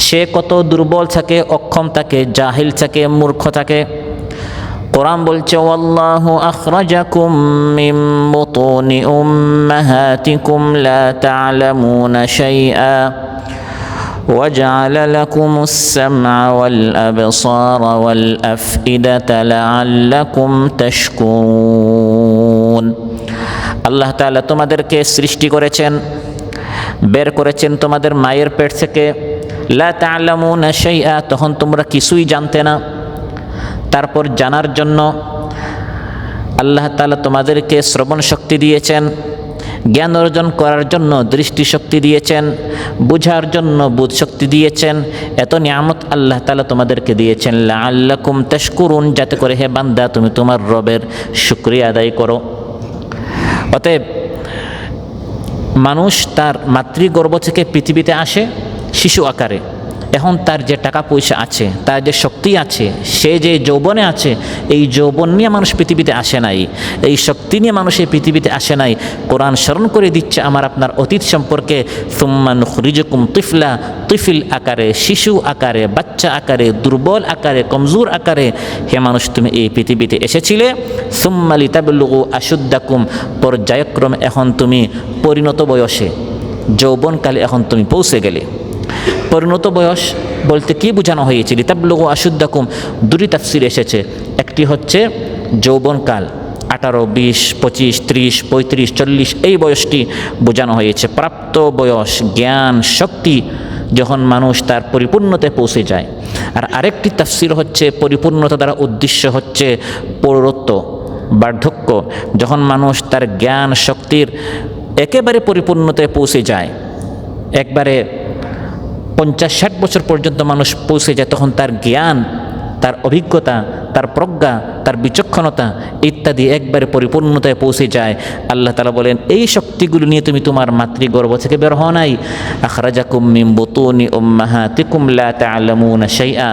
S1: সে কত দুর্বল থাকে, অক্ষম থাকে, জাহিল থাকে, মূর্খ থাকে। কোরআন বলছে, ওয়াল্লাহু আখরাজাকুম মিন বুতুনি উম্মাহাতিকুম লা তা'লামুনা শাইআ ওয়া জা'আলা লাকুমুস সাম'a ওয়াল আবসারা ওয়াল আফইদাতা লা'আল্লাকুম তাশকুরুন। আল্লাহ তাআলা তোমাদেরকে সৃষ্টি করেছেন, বের করেছেন তোমাদের মায়ের পেট থেকে। লা তা'লামুনা শাইআ, তখন তোমরা কিছুই জানতে না। তারপর জানার জন্য আল্লাহ তাআলা তোমাদেরকে শ্রবণ শক্তি দিয়েছেন, জ্ঞান অর্জন করার জন্য দৃষ্টিশক্তি দিয়েছেন, বুঝার জন্য বোধ শক্তি দিয়েছেন। এত নিয়ামত আল্লাহ তাআলা তোমাদেরকে দিয়েছেন লাআল্লাকুম তাশকুরুন, যাতে করে হে বান্দা তুমি তোমার রবের শুকরিয়া আদায় করো। অতএব মানুষ তার মাতৃগর্ভ থেকে পৃথিবীতে আসে শিশু আকারে। এখন তার যে টাকা পয়সা আছে, তার যে শক্তি আছে, সে যে যৌবনে আছে, এই যৌবন নিয়ে মানুষ পৃথিবীতে আসে নাই, এই শক্তি নিয়ে মানুষ এই পৃথিবীতে আসে নাই। কোরআন স্মরণ করে দিচ্ছে আমার আপনার অতীত সম্পর্কে, সুম্মা নুখরিজুকুম তিফলা, তিফিল আকারে, শিশু আকারে, বাচ্চা আকারে, দুর্বল আকারে, কমজোর আকারে হে মানুষ তুমি এই পৃথিবীতে এসেছিলে। সুম্মা লিতাবলুগু আশুদ্দাকুম, পর্যায়ক্রমে এখন তুমি পরিণত বয়সে, যৌবনকালে এখন তুমি পৌঁছে গেলে। পরিণত বয়স বলতে কি বোঝানো হয়েছে? লিতাবলুগু আশুদ্দাকুম, দুটি তাফসীর এসেছে। একটি হচ্ছে যৌবনকাল, 18, 20, 25, 30, 35, 40 এই বয়সটি বোঝানো হয়েছে। প্রাপ্ত বয়স, জ্ঞান, শক্তি যখন মানুষ তার পরিপূর্ণতায় পৌঁছে যায়। আর আরেকটি তাফসীর হচ্ছে পরিপূর্ণতা দ্বারা উদ্দেশ্য হচ্ছে পৌরত্ব, বার্ধক্য, যখন মানুষ তার জ্ঞান শক্তির একেবারে পরিপূর্ণতায় পৌঁছে যায়, একবারে 50-60 বছর পর্যন্ত মানুষ পৌঁছে যায়, তখন তার জ্ঞান, তার অভিজ্ঞতা, তার প্রজ্ঞা, তার বিচক্ষণতা ইত্যাদি একবারে পরিপূর্ণতায় পৌঁছে যায়। আল্লাহ তাআলা বলেন, এই শক্তিগুলো নিয়ে তুমি তোমার মাতৃগর্ভ থেকে বের হও নাই। আখরাজাকুম মিন বুতুনি উম্মাহাতিকুম লা তা'লামুনা শাইআ,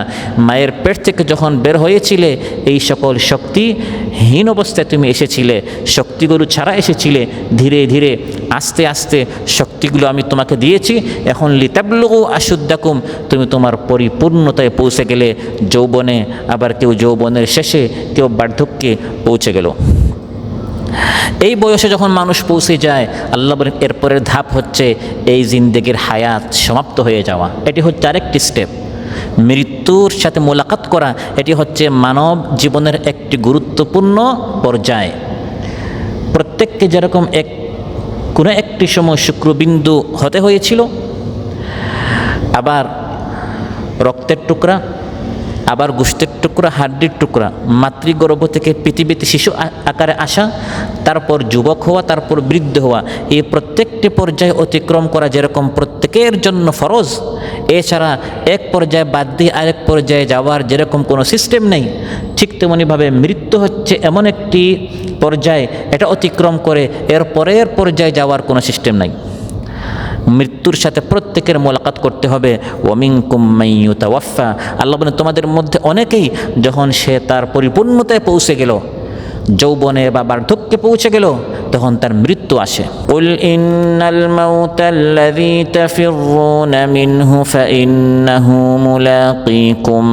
S1: মায়ের পেট থেকে যখন বের হয়েছিলে এই সকল শক্তিহীন অবস্থায় তুমি এসেছিলে, শক্তিগুলো ছাড়া এসেছিলে। ধীরে ধীরে আস্তে আস্তে শক্তিগুলো আমি তোমাকে দিয়েছি। এখন লিতাবলুগু আশুদ্দাকুম, তুমি তোমার পরিপূর্ণতায় পৌঁছে গেলে যৌবনে, আবার কেউ যৌবনের শেষে, কেউ বার্ধক্যে পৌঁছে গেল। এই বয়সে যখন মানুষ পৌঁছে যায়, আল্লাহ বলেন এরপরের ধাপ হচ্ছে এই জিন্দেগির হায়াত সমাপ্ত হয়ে যাওয়া। এটি হচ্ছে আরেকটি স্টেপ, মৃত্যুর সাথে মোলাকাত করা। এটি হচ্ছে মানব জীবনের একটি গুরুত্বপূর্ণ পর্যায়। প্রত্যেককে যেরকম কোনো একটি সময় শুক্রবিন্দু হতে হয়েছিল, আবার রক্তের টুকরা, আবার গোশতের টুকরা, হাড্ডির টুকরা, মাতৃগর্ভ থেকে পৃথিবীতে শিশু আকারে আসা, তারপর যুবক হওয়া, তারপর বৃদ্ধ হওয়া, এই প্রত্যেকটি পর্যায়ে অতিক্রম করা যেরকম প্রত্যেকের জন্য ফরজ, এছাড়া এক পর্যায়ে বাদ দিয়ে আরেক পর্যায়ে যাওয়ার যেরকম কোনো সিস্টেম নেই, ঠিক তেমনিভাবে মৃত্যু হচ্ছে এমন একটি পর্যায়, এটা অতিক্রম করে এর পরের পর্যায়ে যাওয়ার কোনো সিস্টেম নাই। মৃত্যুর সাথে প্রত্যেকের মোলাকাত করতে হবে। ওয়ামিনকুম মাইয়ুতাওয়াফা, আল্লাহ বলেন তোমাদের মধ্যে অনেকেই যখন সে তার পরিপূর্ণতায় পৌঁছে গেল, যৌবনে বা বার্ধক্যে পৌঁছে গেল, তখন তার মৃত্যু আসে। কুল ইন্নাল মাউতাল্লাযী তাফিররুনা মিনহু ফাইন্নাহু মুলাকীকুম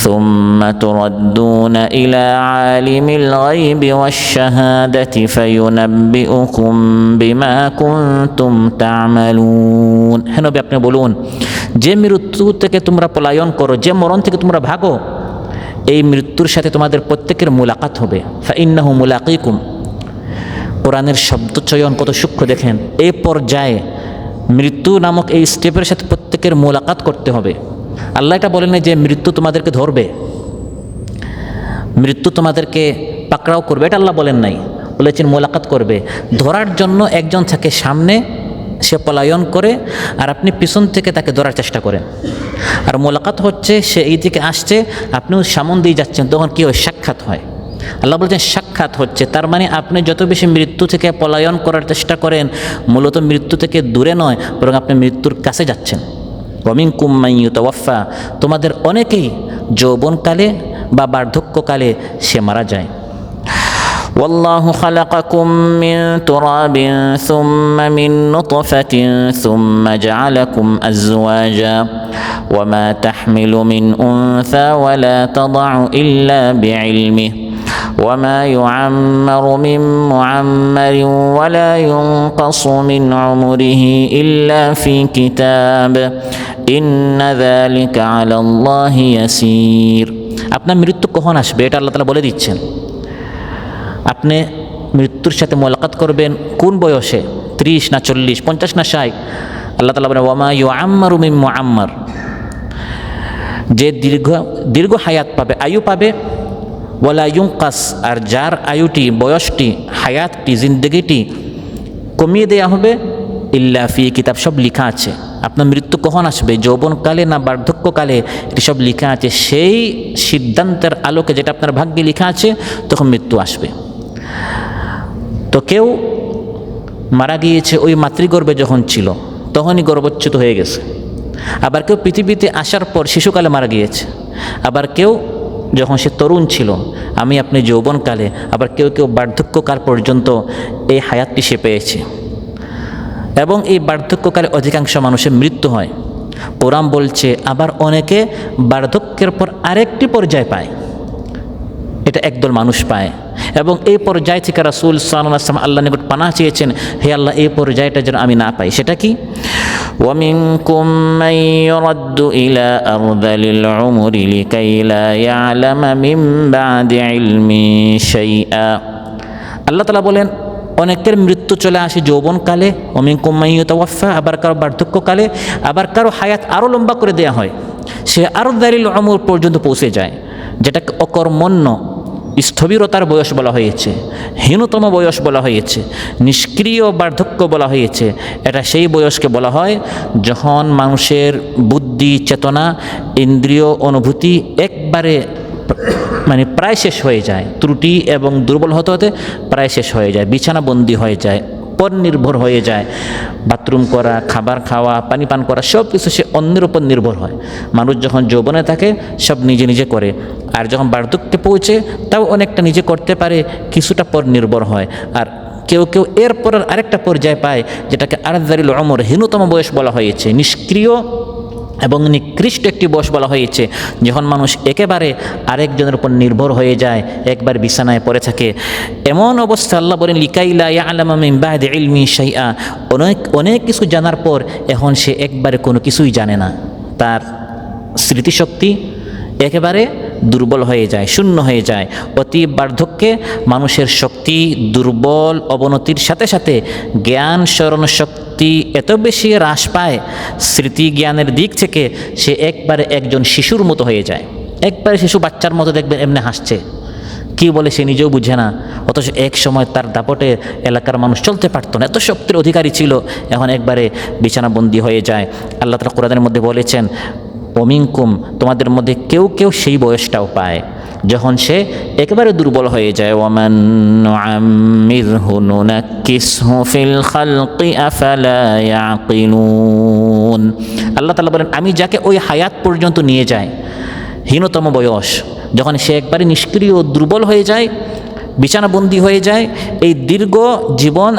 S1: সুম্মা তুরাদ্দুনা ইলা আলিমিল গায়বি ওয়াশ-শাহাদাতি ফায়ুনাব্বিউকুম বিমা কুনতুম তা'মালুন। হে নবী, আপনি বলুন, যে মৃত্যু থেকে তোমরা পলায়ন করো, যে মরণ থেকে তোমরা ভাগো, এই মৃত্যুর সাথে তোমাদের প্রত্যেকের মুলাকাত হবে। ফাইন্নাহু মুলাকীকুম, কোরআনের শব্দচয়ন কত সূক্ষ্ম দেখেন। এই পর্যায়ে মৃত্যু নামক এই স্টেপের সাথে প্রত্যেকের মুলাকাত করতে হবে। আল্লাহ এটা বলেন না যে মৃত্যু তোমাদেরকে ধরবে, মৃত্যু তোমাদেরকে পাকড়াও করবে, এটা আল্লাহ বলেন নাই। বলেছেন মোলাকাত করবে। ধরার জন্য একজন থাকে সামনে, সে পলায়ন করে, আর আপনি পিছন থেকে তাকে ধরার চেষ্টা করেন। আর মোলাকাত হচ্ছে সে এই দিকে আসছে, আপনিও সামন দিয়ে যাচ্ছেন, তখন কি হয়? সাক্ষাৎ হয়। আল্লাহ বলছেন সাক্ষাৎ হচ্ছে, তার মানে আপনি যত বেশি মৃত্যু থেকে পলায়ন করার চেষ্টা করেন, মূলত মৃত্যু থেকে দূরে নয়, বরং আপনি মৃত্যুর কাছে যাচ্ছেন। ওয়ামিনকুম মাইয়ুতাওয়াফা, তোমাদের অনেকেই যৌবনকালে বা বার্ধক্যকালে সে মারা যায়। ওয়াল্লাহু খালাকাকুম মিন তুরাবিন সুম্মা মিন নুতফাতিন সুম্মা জাআলাকুম আজওয়াজা ওয়া মা তাহমিলু মিন উনসা ওয়া লা তাদউ ইল্লা বিইলমিহি ওয়া মা ইউআম্মারু মিন মুআম্মারিন ওয়া লা ইউনকাসু মিন উমরিহি ইল্লা ফি কিতাব ইন্না যালিকা আলাল্লাহি ইয়াসীর। আপনার মৃত্যু কখন আসবে এটা আল্লাহ তাআলা বলে দিচ্ছেন। আপনি মৃত্যুর সাথে মোলাকাত করবেন কোন বয়সে? 30 না 40, 50 না 60? আল্লাহ তাআলা বলেন ওয়া মা ইউআম্মারু মিন মুআম্মার, যে দীর্ঘ হায়াত পাবে, আয়ু পাবে, ওয়ালা ইউনকাস, আর যার আয়ুটি, বয়সটি, হায়াতটি, জিন্দেগিটি কমিয়ে দেয়া হবে, ইল্লা ফি কিতাব, সব লেখা আছে। আপনার মৃত্যু কখন আসবে, যৌবনকালে না বার্ধক্যকালে, এটি সব লেখা আছে। সেই সিদ্ধান্তের আলোকে যেটা আপনার ভাগ্যে লেখা আছে, তখন মৃত্যু আসবে। তো কেউ মারা গিয়েছে ওই মাতৃগর্ভে যখন ছিল, তখনই গর্ভচ্যুত হয়ে গেছে। আবার কেউ পৃথিবীতে আসার পর শিশুকালে মারা গিয়েছে। আবার কেউ যখন সে তরুণ ছিল, আমি আপনি যৌবনকালে, আবার কেউ কেউ বার্ধক্যকাল পর্যন্ত এই হায়াতটি সে পেয়েছে। এবং এই বার্ধক্যকালে অধিকাংশ মানুষের মৃত্যু হয়। কোরআন বলছে আবার অনেকে বার্ধক্যের পর আরেকটি পর্যায় পায়, এটা একদল মানুষ পায়। এবং এই পর্যায় থেকে রাসূল সাল্লাল্লাহু আলাইহি ওয়াসাল্লাম আল্লাহর নিকট পানাহ চেয়েছেন, হে আল্লাহ, এই পর্যায়টা যেন আমি না পাই। সেটা কি? وَمِنكُم مَّن يُرَدُّ إِلَىٰ أَرْذَلِ الْعُمُرِ لِكَيْ لَا يَعْلَمَ مِن بَعْدِ عِلْمٍ شَيْئًا। আল্লাহ তাআলা বলেন অনেকের মৃত্যু চলে আসে যৌবনকালে, ওমিনকুম মান ইউতাওয়াফা, আবার কারো বার্ধক্যকালে, আবার কারো হায়াত আরও লম্বা করে দেয়া হয়, সে আরযালিল উমর পর্যন্ত পৌঁছে যায়, যেটাকে অকর্মণ্য, স্থবিরতার বয়স বলা হয়েছে, হীনতম বয়স বলা হয়েছে, নিষ্ক্রিয় বার্ধক্য বলা হয়েছে। এটা সেই বয়সকে বলা হয় যখন মানুষের বুদ্ধি, চেতনা, ইন্দ্রিয় অনুভূতি একবারে মানে প্রায় শেষ হয়ে যায়, ত্রুটি এবং দুর্বল হতে হতে প্রায় শেষ হয়ে যায়, বিছানাবন্দি হয়ে যায়, পর নির্ভর হয়ে যায়। বাথরুম করা, খাবার খাওয়া, পানি পান করা সব কিছু সে অন্যের উপর নির্ভর হয়। মানুষ যখন যৌবনে থাকে সব নিজে নিজে করে, আর যখন বার্ধক্যে পৌঁছে তাও অনেকটা নিজে করতে পারে, কিছুটা পর নির্ভর হয়। আর কেউ কেউ এরপর আরেকটা পর্যায়ে পায় যেটাকে আরযালিল উমর, হীনতম বয়স বলা হয়েছে, নিষ্ক্রিয় এবং নিকৃষ্ট একটি বয়স বলা হয়েছে, যখন মানুষ একেবারে আরেকজনের উপর নির্ভর হয়ে যায়, একবার বিছানায় পড়ে থাকে। এমন অবস্থা আল্লাহ বলেন লিকাইলা ইয়ালামা মিন বাদি ইলমি শাইআ, অনেক কিছু জানার পর এখন সে একবারে কোনো কিছুই জানে না, তার স্মৃতিশক্তি একেবারে দুর্বল হয়ে যায়, শূন্য হয়ে যায়। অতি বার্ধক্যে মানুষের শক্তি দুর্বল, অবনতির সাথে সাথে জ্ঞান স্মরণ শক্তি এত বেশি হ্রাস পায়, স্মৃতি জ্ঞানের দিক থেকে সে একবারে একজন শিশুর মতো হয়ে যায়। একবারে শিশু বাচ্চার মতো দেখবেন এমনি হাসছে, কি বলে সে নিজেও বুঝে না। অথচ এক সময় তার দাপটে এলাকার মানুষ চলতে পারতো না, এত শক্তির অধিকারী ছিল, এখন একবারে বিছানাবন্দি হয়ে যায়। আল্লাহ তাআলা কোরআনের মধ্যে বলেছেন ওমিনকুম, তোমাদের মধ্যে কেউ কেউ সেই বয়সটাও পায় যখন সে একেবারে দুর্বল হয়ে যায়। ওয়ামান নুআম্মিরহু নুনাক্কিসহু ফিল খালকি আফালা ইয়াকিলুন। আল্লাহ তাআলা বলেন আমি যাকে ওই হায়াত পর্যন্ত নিয়ে যাই, হীনতম বয়স, যখন সে একবারে নিষ্ক্রিয় দুর্বল হয়ে যায়, বিছানাবন্দি হয়ে যায়, এই দীর্ঘ জীবন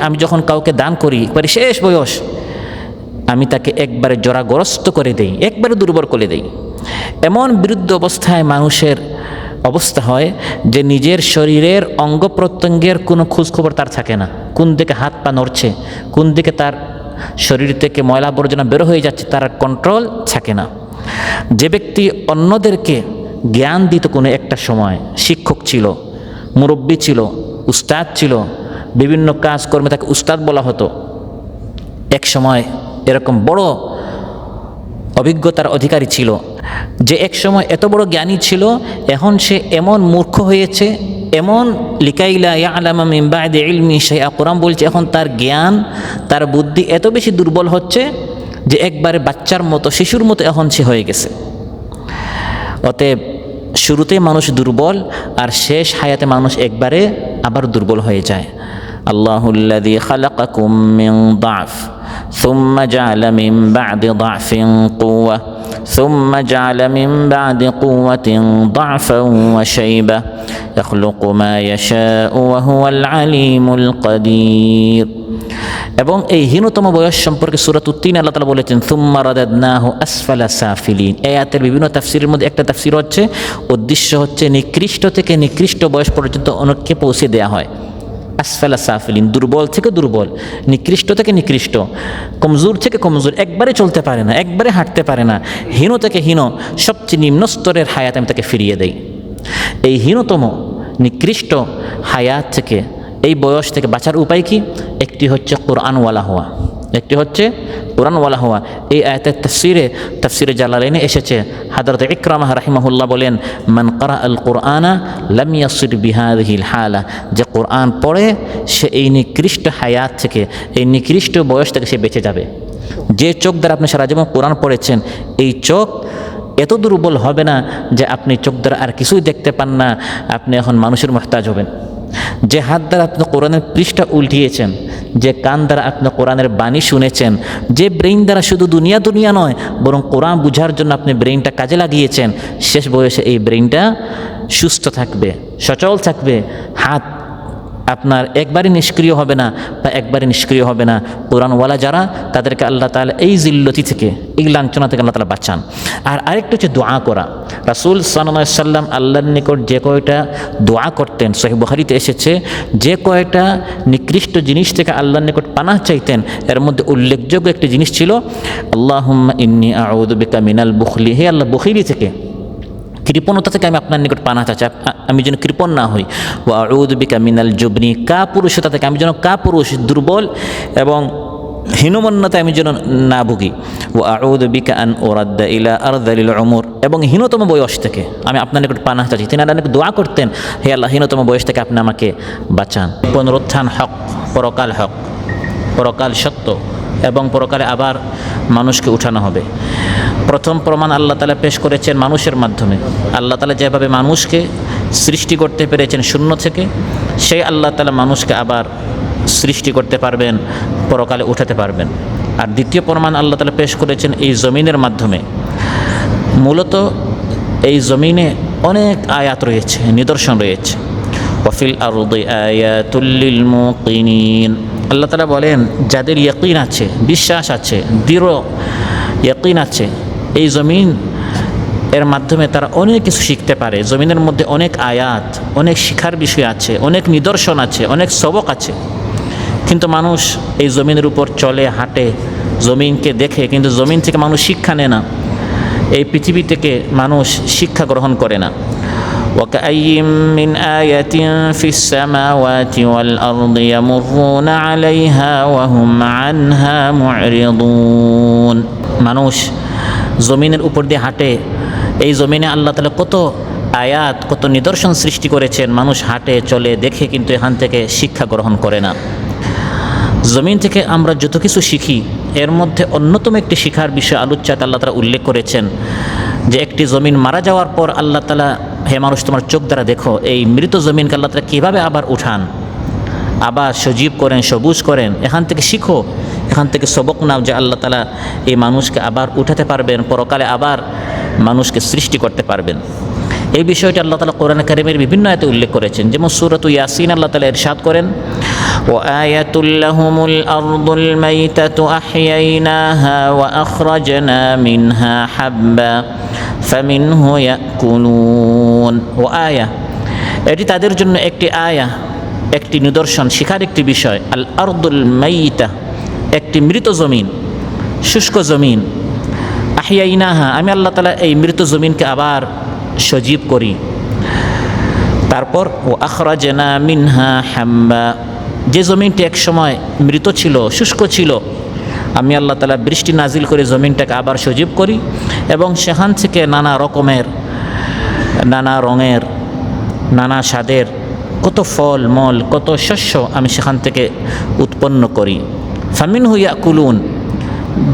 S1: আমি যখন কাউকে দান করি, একবারে শেষ বয়স, আমি তাকে একবারে জরাগ্রস্ত করে দেই, একবারে দুর্বল করে দেই। এমন বিরুদ্ধ অবস্থায় মানুষের অবস্থা হয় যে নিজের শরীরের অঙ্গ প্রত্যঙ্গের কোনো খোঁজখবর তার থাকে না, কোন দিকে হাত পা নড়ছে, কোন দিকে তার শরীর থেকে ময়লা আবর্জনা বের হয়ে যাচ্ছে, তার কন্ট্রোল থাকে না। যে ব্যক্তি অন্যদেরকে জ্ঞান দিত কোনো একটা সময়, শিক্ষক ছিল, মুরব্বী ছিল, উস্তাদ ছিল, বিভিন্ন কাজকর্মে তাকে উস্তাদ বলা হতো, এক সময় এরকম বড় অভিজ্ঞতার অধিকারী ছিল, যে এক সময় এত বড় জ্ঞানী ছিল, এখন সে এমন মূর্খ হয়েছে, এমন লিকাইলা ইয়ালামা মিন বাদি ইলমি শাইআ, কোরআন বলছে এখন তার জ্ঞান, তার বুদ্ধি এত বেশি দুর্বল হচ্ছে যে একবারে বাচ্চার মতো, শিশুর মতো এখন সে হয়ে গেছে। অতএব শুরুতে মানুষ দুর্বল, আর শেষ হায়াতে মানুষ একবারে আবার দুর্বল হয়ে যায়। আল্লাহুল্লাযী খালাকাকুম মিন দাফ ثم جعل من بعد ضعف قوة ثم جعل من بعد قوة ضعفا وشيبة يخلق ما يشاء وهو العليم القدير। এবং এই হীনতম বয়স সম্পর্কে সূরাতুত তিন আল্লাহ তাআলা বলেছেন সুম্মা রাদাদনাহু আসফালা সাফিলিন। এই আয়াতের বিভিন্ন তাফসীরের মধ্যে একটা তাফসীর হচ্ছে, উদ্দেশ্য হচ্ছে নিকৃষ্ট থেকে নিকৃষ্ট বয়স পর্যন্ত অনেককে পৌঁছে দেওয়া হয়। আসফালা সাফিলিন, দুর্বল থেকে দুর্বল, নিকৃষ্ট থেকে নিকৃষ্ট, কমজোর থেকে কমজোর, একবারে চলতে পারে না, একবারে হাঁটতে পারে না, হীন থেকে হীন, সবচেয়ে নিম্ন স্তরের হায়াত আমি তাকে ফিরিয়ে দেই। এই হীনতম নিকৃষ্ট হায়াত থেকে, এই বয়স থেকে বাঁচার উপায় কি? একটি হচ্ছে কোরআনওয়ালা হওয়া, একটি হচ্ছে কোরআনওয়ালা হওয়া। এই আয়াতের তাফসিরে জালালাইনে এসেছে, হযরত ইকরামা রাহিমাহুল্লাহ বলেন মান ক্বারা আল কুরআনা লাম ইয়াসির বিহাযিহিল হালা, যে কোরআন পড়ে সে এই নিকৃষ্ট হায়াত থেকে, এই নিকৃষ্ট বয়স থেকে সে বেঁচে যাবে। যে চোখ দ্বারা আপনি সারা জীবন কোরআন পড়েছেন, এই চোখ এত দুর্বল হবে না যে আপনি চোখ দ্বারা আর কিছুই দেখতে পান না, আপনি এখন মানুষের মুহতাজ হবেন। যে হাত দ্বারা আপনি কোরআনের পৃষ্ঠা উল্টিয়েছেন, যে কান দ্বারা আপনি কোরআনের বাণী শুনেছেন, যে ব্রেইন দ্বারা শুধু দুনিয়া নয় বরং কোরআন বুঝার জন্য আপনি ব্রেইনটা কাজে লাগিয়েছেন, শেষ বয়সে এই ব্রেইনটা সুস্থ থাকবে, সচল থাকবে, হাত আপনার একবারই নিষ্ক্রিয় হবে না বা একবারই নিষ্ক্রিয় হবে না। কোরআনওয়ালা যারা, তাদেরকে আল্লাহ তাআলা এই জিল্লতি থেকে, এই লাঞ্ছনা থেকে আল্লাহ তাআলা বাঁচান। আর আরেকটা হচ্ছে দোয়া করা। রাসূল সাল্লাল্লাহু আলাইহি সাল্লাম আল্লাহর নিকট যে কয়টা দোয়া করতেন, সহিহ বুখারীতে এসেছে, যে কয়টা নিকৃষ্ট জিনিস থেকে আল্লাহর নিকট পানাহ চাইতেন, এর মধ্যে উল্লেখযোগ্য একটি জিনিস ছিল আল্লাহুম্মা ইন্নী আউযু বিকা মিনাল বুখলি, হে আল্লাহ বুখিলি থেকে, কৃপণতা থেকে আমি আপনার নিকট পানাহ চাচ্ছি, আমি যেন কৃপণ না হই। ওয়া আউযু বিকা মিনাল জুবনি, কাপুরুষতা থেকে আমি যেন কাপুরুষ, দুর্বল এবং হীনমন্যতায় আমি যেন না ভুগি। ওয়া আউযু বিকা আন উরাদ্দা ইলা আরযালিল উমর, এবং হীনতম বয়স থেকে আমি আপনার নিকট পানাহ চাচ্ছি। তিনি আল্লাহর নিকট দোয়া করতেন, হে আল্লাহ হীনতম বয়স থেকে আপনি আমাকে বাঁচান। পুনরুত্থান হক, পরকাল হক, পরকাল সত্য, এবং পরকালে আবার মানুষকে উঠানো হবে। প্রথম প্রমাণ আল্লাহ তাআলা পেশ করেছেন মানুষের মাধ্যমে। আল্লাহ তাআলা যেভাবে মানুষকে সৃষ্টি করতে পেরেছেন শূন্য থেকে, সেই আল্লাহ তাআলা মানুষকে আবার সৃষ্টি করতে পারবেন, পরকালে উঠাতে পারবেন। আর দ্বিতীয় প্রমাণ আল্লাহ তাআলা পেশ করেছেন এই জমিনের মাধ্যমে। মূলত এই জমিনে অনেক আয়াত রয়েছে, নিদর্শন রয়েছে। ওয়াফিল আরদি আয়াতুল লিল মুকিনিন, আল্লাহ তাআলা বলেন যাদের ইয়াকিন আছে, বিশ্বাস আছে, দৃঢ় ইয়াকিন আছে, এই জমিন এর মাধ্যমে তারা অনেক কিছু শিখতে পারে। জমিনের মধ্যে অনেক আয়াত, অনেক শিখার বিষয় আছে, অনেক নিদর্শন আছে, অনেক সবক আছে। কিন্তু মানুষ এই জমিনের উপর চলে, হাঁটে, জমিনকে দেখে, কিন্তু জমিন থেকে মানুষ শিক্ষা নেয় না। এই পৃথিবী থেকে মানুষ শিক্ষা গ্রহণ করে না। وكأين من آية في السماوات والأرض يمرون عليها وهم عنها معرضون। মানুষ জমিনের উপর দিয়ে হাঁটে, এই জমিনে আল্লাহ তাআলা কত আয়াত, কত নিদর্শন সৃষ্টি করেছেন, মানুষ হাঁটে, চলে, দেখে, কিন্তু এখান থেকে শিক্ষা গ্রহণ করে না। জমিন থেকে আমরা যত কিছু শিখি, এর মধ্যে অন্যতম একটি শিখার বিষয় আলোচ্যাত আল্লাহ তাআলা উল্লেখ করেছেন যে একটি জমিন মারা যাওয়ার পর আল্লাহ তাআলা, হে মানুষ তোমার চোখ দ্বারা দেখো, এই মৃত জমিনকে আল্লাহ তাআলা কীভাবে আবার উঠান, আবার সজীব করেন, সবুজ করেন। এখান থেকে শিখো, এখান থেকে সবক নাও যে আল্লাহ তাআলা এই মানুষকে আবার উঠাতে পারবেন, পরকালে আবার মানুষকে সৃষ্টি করতে পারবেন। এই বিষয়টি আল্লাহ তাআলা কোরআন কারীমের বিভিন্ন আয়াতে উল্লেখ করেছেন। যেমন সূরাত ইয়াসিন আল্লাহ তাআলা ইরশাদ করেন, وآية لهم الأرض الميتة أحييناها وأخرجنا منها حبا فمنه يأكلون। وآية, এটি তাদের জন্য একটি আয়া, একটি নিদর্শন, শিখার একটি বিষয়। আল আরদুল মাইতা, একটি মৃত জমিন, শুষ্ক জমিন। আহইয়াইনাহা, আমি আল্লাহ তাআলা এই মৃত জমিনকে আবার সজীব করি। তারপর ও আখরাজনা মিনহা হাম্বা, যে জমিনটি এক সময় মৃত ছিল, শুষ্ক ছিল, আমি আল্লাহ তাআলা বৃষ্টি নাজিল করে জমিনটাকে আবার সজীব করি এবং সেখান থেকে নানা রকমের, নানা রঙের, নানা স্বাদের কত ফল মল, কত শস্য আমি সেখান থেকে উৎপন্ন করি। ফামিনহু ইয়াকুলুন,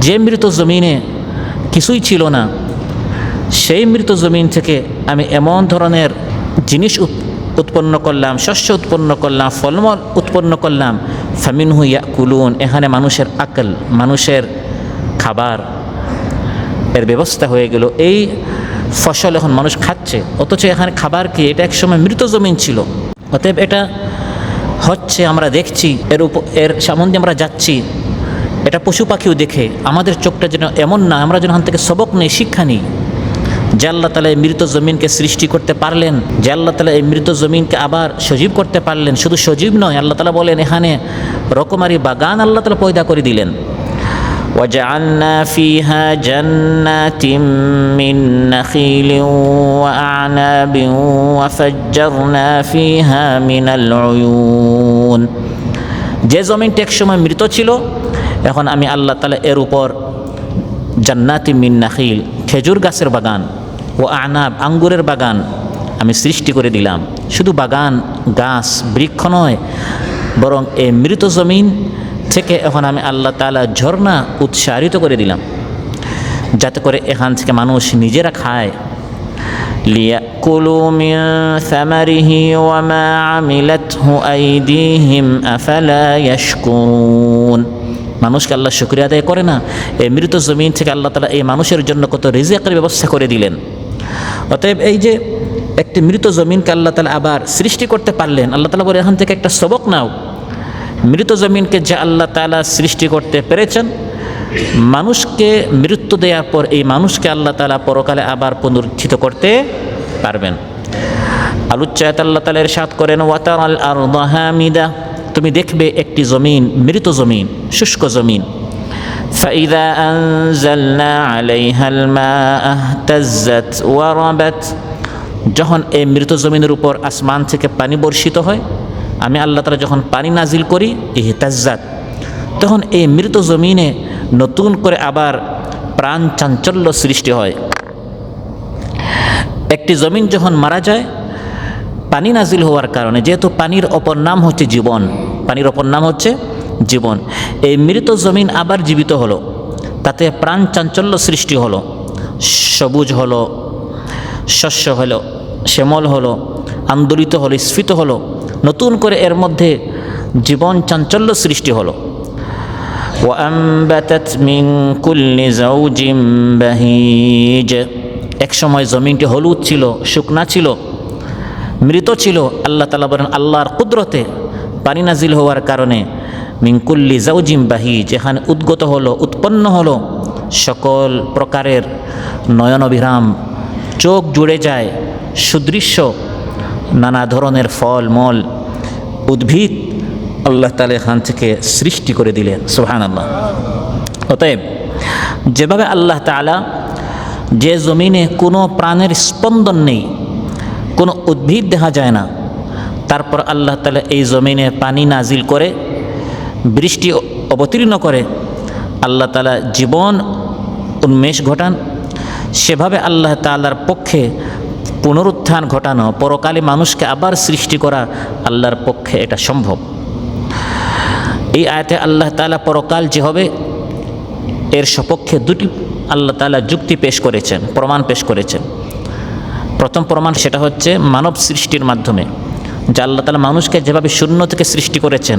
S1: যে মৃত জমিনে কিছুই ছিল না, সেই মৃত জমিন থেকে আমি এমন ধরনের জিনিস উৎপন্ন করলাম, শস্য উৎপন্ন করলাম, ফলমূল উৎপন্ন করলাম। ফামিনহু ইয়াকুলুন, এখানে মানুষের আকল, মানুষের খাবার এর ব্যবস্থা হয়ে গেল। এই ফসল এখন মানুষ খাচ্ছে, অথচ এখানে খাবার কি? এটা একসময় মৃত জমিন ছিল। অতএব এটা হচ্ছে, আমরা দেখছি, এর সম্বন্ধে আমরা যাচ্ছি, এটা পশু পাখিও দেখে। আমাদের চোখটা যেন এমন না, আমরা যেন এখান থেকে সবক নেই, শিক্ষা নিই। যে আল্লাহ তাআলা এই মৃত জমিনকে সৃষ্টি করতে পারলেন, যে আল্লাহ তাআলা এই মৃত জমিনকে আবার সজীব করতে পারলেন, শুধু সজীব নয়, আল্লাহ তাআলা বলেন এখানে রকমারি বাগান আল্লাহ তাআলা পয়দা করে দিলেন। وجعلنا فيها جنات من نخيل وأعناب وفجرنا فيها من العيون। যে জমিনটা একসময় মৃত ছিল, এখন আমি আল্লাহ তাআলা এর উপর জান্নাতি মিন নাখিল, খেজুর গাছের বাগান, ও আনাব, আঙ্গুরের বাগান আমি সৃষ্টি করে দিলাম। শুধু বাগান, গাছ, বৃক্ষ নয়, বরং এই মৃত জমিন থেকে এখন আমি আল্লাহ তাআলা ঝর্ণা উৎসারিত করে দিলাম, যাতে করে এখান থেকে মানুষ নিজেরা খায়। লিয়াকুলু মিন সামারিহি ওয়া মা আমিলাতহু আইদিহিম আফালা ইয়াশকুরুন। মানুষকে আল্লাহ শুকরিয়া আদায় করে না? এই মৃত জমিন থেকে আল্লাহ তাআলা এই মানুষের জন্য কত রিজিকের ব্যবস্থা করে দিলেন। অতএব এই যে একটি মৃত জমিনকে আল্লাহ তাআলা আবার সৃষ্টি করতে পারলেন, আল্লাহ তাআলা বলে এখান থেকে একটা সবক নাও। মৃত জমিনকে যে আল্লাহ তাআলা সৃষ্টি করতে পেরেছেন, মানুষকে মৃত্যু দেওয়ার পর এই মানুষকে আল্লাহ তাআলা পরকালে আবার পুনরুত্থিত করতে পারবেন। আলোচ্যাত আল্লাহ তাআলা ইরশাদ করেন, ওয়াতারাল আরদা হামিদা, তুমি দেখবে একটি জমিন, মৃত জমিন, শুষ্ক জমিন। ফাইযা আনজালনা আলাইহাল মাআ ইহতাজ্জাত ওয়া রাবাত, যখন এই মৃত জমিনের উপর আসমান থেকে পানি বর্ষিত হয়, আমি আল্লাহ তাআলা যখন পানি নাজিল করি, ইহতাজ্জাত, তখন এই মৃত জমিনে নতুন করে আবার প্রাণ চাঞ্চল্য সৃষ্টি হয়। একটি জমিন যখন মারা যায়, পানি নাজিল হওয়ার কারণে, যেহেতু পানির অপর নাম হচ্ছে জীবন, পানির অপর নাম হচ্ছে জীবন, এই মৃত জমিন আবার জীবিত হলো, তাতে প্রাণ চাঞ্চল্য সৃষ্টি হলো। সবুজ হলো, শস্য হলো, শ্যামল হলো, আন্দোলিত হলো, স্ফীত হলো, নতুন করে এর মধ্যে জীবন চাঞ্চল্য সৃষ্টি হলো। وأنبتت من كل زوج بهيج, এক সময় জমিনটি হলুদ ছিল, শুকনা ছিল, মৃত ছিল। আল্লাহ তাআলা বলেন আল্লাহর কুদরতে পানি নাজিল হওয়ার কারণে মিন কুল্লি জাওজিম বাহিজ, যেখানে উদ্গত হলো, উৎপন্ন হলো সকল প্রকারের নয়নবিরাম, চোখ জুড়ে যায় সুদৃশ্য নানা ধরনের ফল মল উদ্ভিদ আল্লাহ তাআলা এখান থেকে সৃষ্টি করে দিলেন। সুবহানাল্লাহ। অতএব যেভাবে আল্লাহ তাআলা যে জমিনে কোনো প্রাণের স্পন্দন নেই, কোনো উদ্ভিদ দেখা যায় না, তারপর আল্লাহ তাআলা এই জমিনে পানি নাজিল করে বৃষ্টি অবতীর্ণ করে আল্লাহ তাআলা জীবন উন্মেষ ঘটান, সেভাবে আল্লাহ তাআলার পক্ষে পুনরুত্থান ঘটানো, পরকালে মানুষকে আবার সৃষ্টি করা আল্লাহর পক্ষে এটা সম্ভব। এই আয়াতে আল্লাহ তাআলা পরকাল যে হবে এর সপক্ষে দুটি আল্লাহ তাআলা যুক্তি পেশ করেছেন, প্রমাণ পেশ করেছেন। প্রথম প্রমাণ সেটা হচ্ছে মানব সৃষ্টির মাধ্যমে, যে আল্লাহ তাআলা মানুষকে যেভাবে শূন্য থেকে সৃষ্টি করেছেন,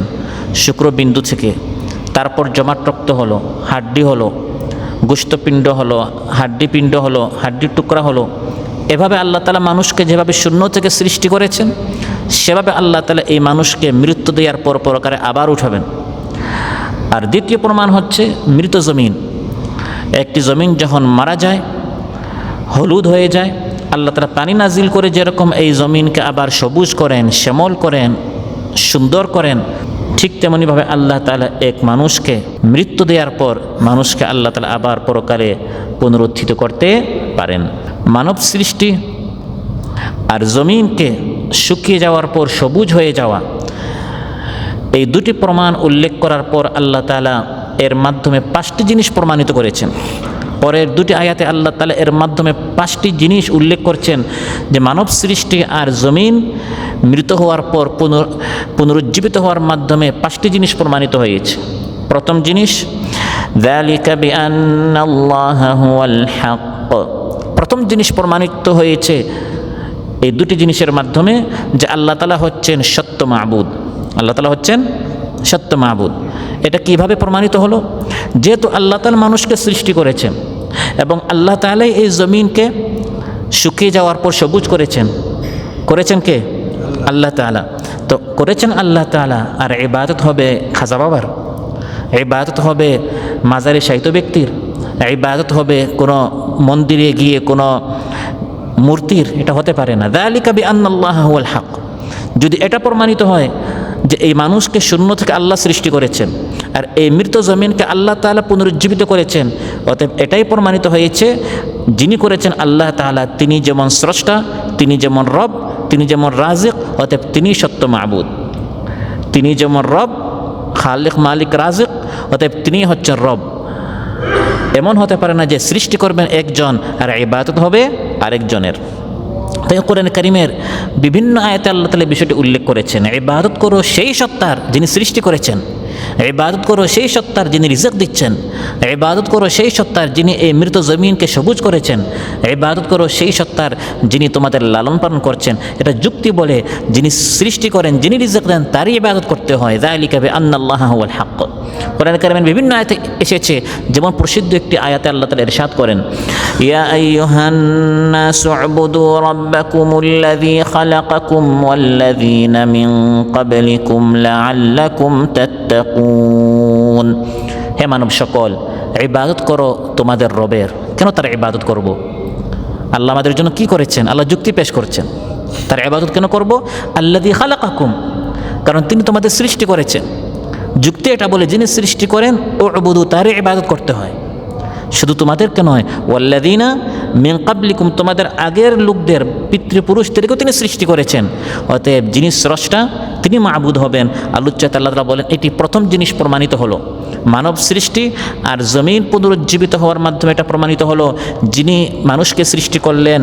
S1: শুক্রবিন্দু থেকে, তারপর জমাট রক্ত হলো, হাড্ডি হলো, গোশতপিণ্ড হলো, হাড্ডিপিণ্ড হলো, হাড্ডির টুকরা হলো, এভাবে আল্লাহ তাআলা মানুষকে যেভাবে শূন্য থেকে সৃষ্টি করেছেন, সেভাবে আল্লাহ তাআলা এই মানুষকে মৃত্যু দেওয়ার পর পরকালে আবার উঠাবেন। আর দ্বিতীয় প্রমাণ হচ্ছে মৃত জমিন। একটি জমিন যখন মারা যায়, হলুদ হয়ে যায়, আল্লাহ তাআলা পানি নাজিল করে যেরকম এই জমিনকে আবার সবুজ করেন, শ্যামল করেন, সুন্দর করেন, ঠিক তেমনিভাবে আল্লাহ তাআলা এক মানুষকে মৃত্যু দেওয়ার পর মানুষকে আল্লাহ তাআলা আবার পরকালে পুনরুত্থিত করতে পারেন। মানব সৃষ্টি আর জমিনকে শুকিয়ে যাওয়ার পর সবুজ হয়ে যাওয়া, এই দুটি প্রমাণ উল্লেখ করার পর আল্লাহ তাআলা এর মাধ্যমে 5টি জিনিস প্রমাণিত করেছেন। পরের দুটি আয়াতে আল্লাহ তাআলা এর মাধ্যমে 5টি জিনিস উল্লেখ করছেন, যে মানব সৃষ্টি আর জমিন মৃত হওয়ার পর পুনরুজ্জীবিত হওয়ার মাধ্যমে 5টি জিনিস প্রমাণিত হয়েছে। প্রথম জিনিস, যালিকা বিআন্নাল্লাহা হুয়াল হক, প্রথম জিনিস প্রমাণিত হয়েছে এই দুটি জিনিসের মাধ্যমে, যে আল্লাহ তাআলা হচ্ছেন সত্য মাবুদ, আল্লাহ তাআলা হচ্ছেন সত্য মাবুদ। এটা কিভাবে প্রমাণিত হলো? যেহেতু আল্লাহ তাআলা মানুষকে সৃষ্টি করেছেন এবং আল্লাহ তাআলাই এই জমিনকে শুকিয়ে যাওয়ার পর সবুজ করেছেন, করেছেন কে? আল্লাহ তাআলা। তো করেছেন আল্লাহ তাআলা, আর ইবাদত হবে খাজা বাবার, ইবাদত হবে মাজারে শায়িত ব্যক্তির, ইবাদত হবে কোনো মন্দিরে গিয়ে কোনো মূর্তির, এটা হতে পারে না। যালিকা বিআন্নাল্লাহা হুয়াল হক, যদি এটা প্রমাণিত হয় যে এই মানুষকে শূন্য থেকে আল্লাহ সৃষ্টি করেছেন আর এই মৃত জমিনকে আল্লাহ তাআলা পুনরুজ্জীবিত করেছেন, অতএব এটাই প্রমাণিত হয়েছে যিনি করেছেন আল্লাহ তাআলা, তিনি যেমন স্রষ্টা, তিনি যেমন রব, তিনি যেমন রাজিক, অতএব তিনি সত্য মাবুদ। তিনি যেমন রব, খালিক, মালিক, রাজিক, অতএব তিনি হচ্ছেন রব। এমন হতে পারে না যে সৃষ্টি করবেন একজন আর ইবাদত হবে আরেকজনের। তাই কোরআন কারীমের বিভিন্ন আয়াতে আল্লাহ তাআলা বিষয়টি উল্লেখ করেছেন, ইবাদত করো সেই সত্তার যিনি সৃষ্টি করেছেন, ইবাদত করো সেই সত্তার যিনি রিজিক দিচ্ছেন, ইবাদত করো সেই সত্তার যিনি এই মৃত জমিনকে সবুজ করেছেন, ইবাদত করো সেই সত্তার যিনি তোমাদের লালন পালন করছেন। এটা যুক্তি বলে, যিনি সৃষ্টি করেন, যিনি রিজিক দেন, তারই ইবাদত করতে হয়। যালিকা বিআন্নাল্লাহা হুয়াল হক। কোরআন কারীমের বিভিন্ন আয়াতে এসেছে, যেমন প্রসিদ্ধ একটি আয়াতে আল্লাহ তাআলা ইরশাদ করেন, ইয়া আইয়ুহান নাসু উবুদু রাব্বাকুমুল্লাযী খালাকাকুম ওয়াল্লাযীনা মিন ক্বাবলিকুম লাআল্লাকুম তাত্তাকুন। হে মানব সকল, ইবাদত করো তোমাদের রবের। কেন তার ইবাদত করব? আল্লাহ আমাদের জন্য কি করেছেন? আল্লাহ যুক্তি পেশ করছেন, তার ইবাদত কেন করব? আল্লাযী খালাকাকুম, কারণ তিনি তোমাদের সৃষ্টি করেছেন। যুক্তি এটা বলে, যিনি সৃষ্টি করেন উবুদু, তারই ইবাদত করতে হয়, শুধু তোমাদেরকে নয়। ওয়াল্লাযীনা মিন ক্বাবলিকুম, তোমাদের আগের লোকদের, পিতৃপুরুষদেরকেও তিনি সৃষ্টি করেছেন। অতএব যিনি স্রষ্টা তিনি মাবুদ হবেন। আল্লাহ তাআলা বলেন, এটি প্রথম জিনিস প্রমাণিত হলো। মানব সৃষ্টি আর জমিন পুনরুজ্জীবিত হওয়ার মাধ্যমে এটা প্রমাণিত হলো, যিনি মানুষকে সৃষ্টি করলেন,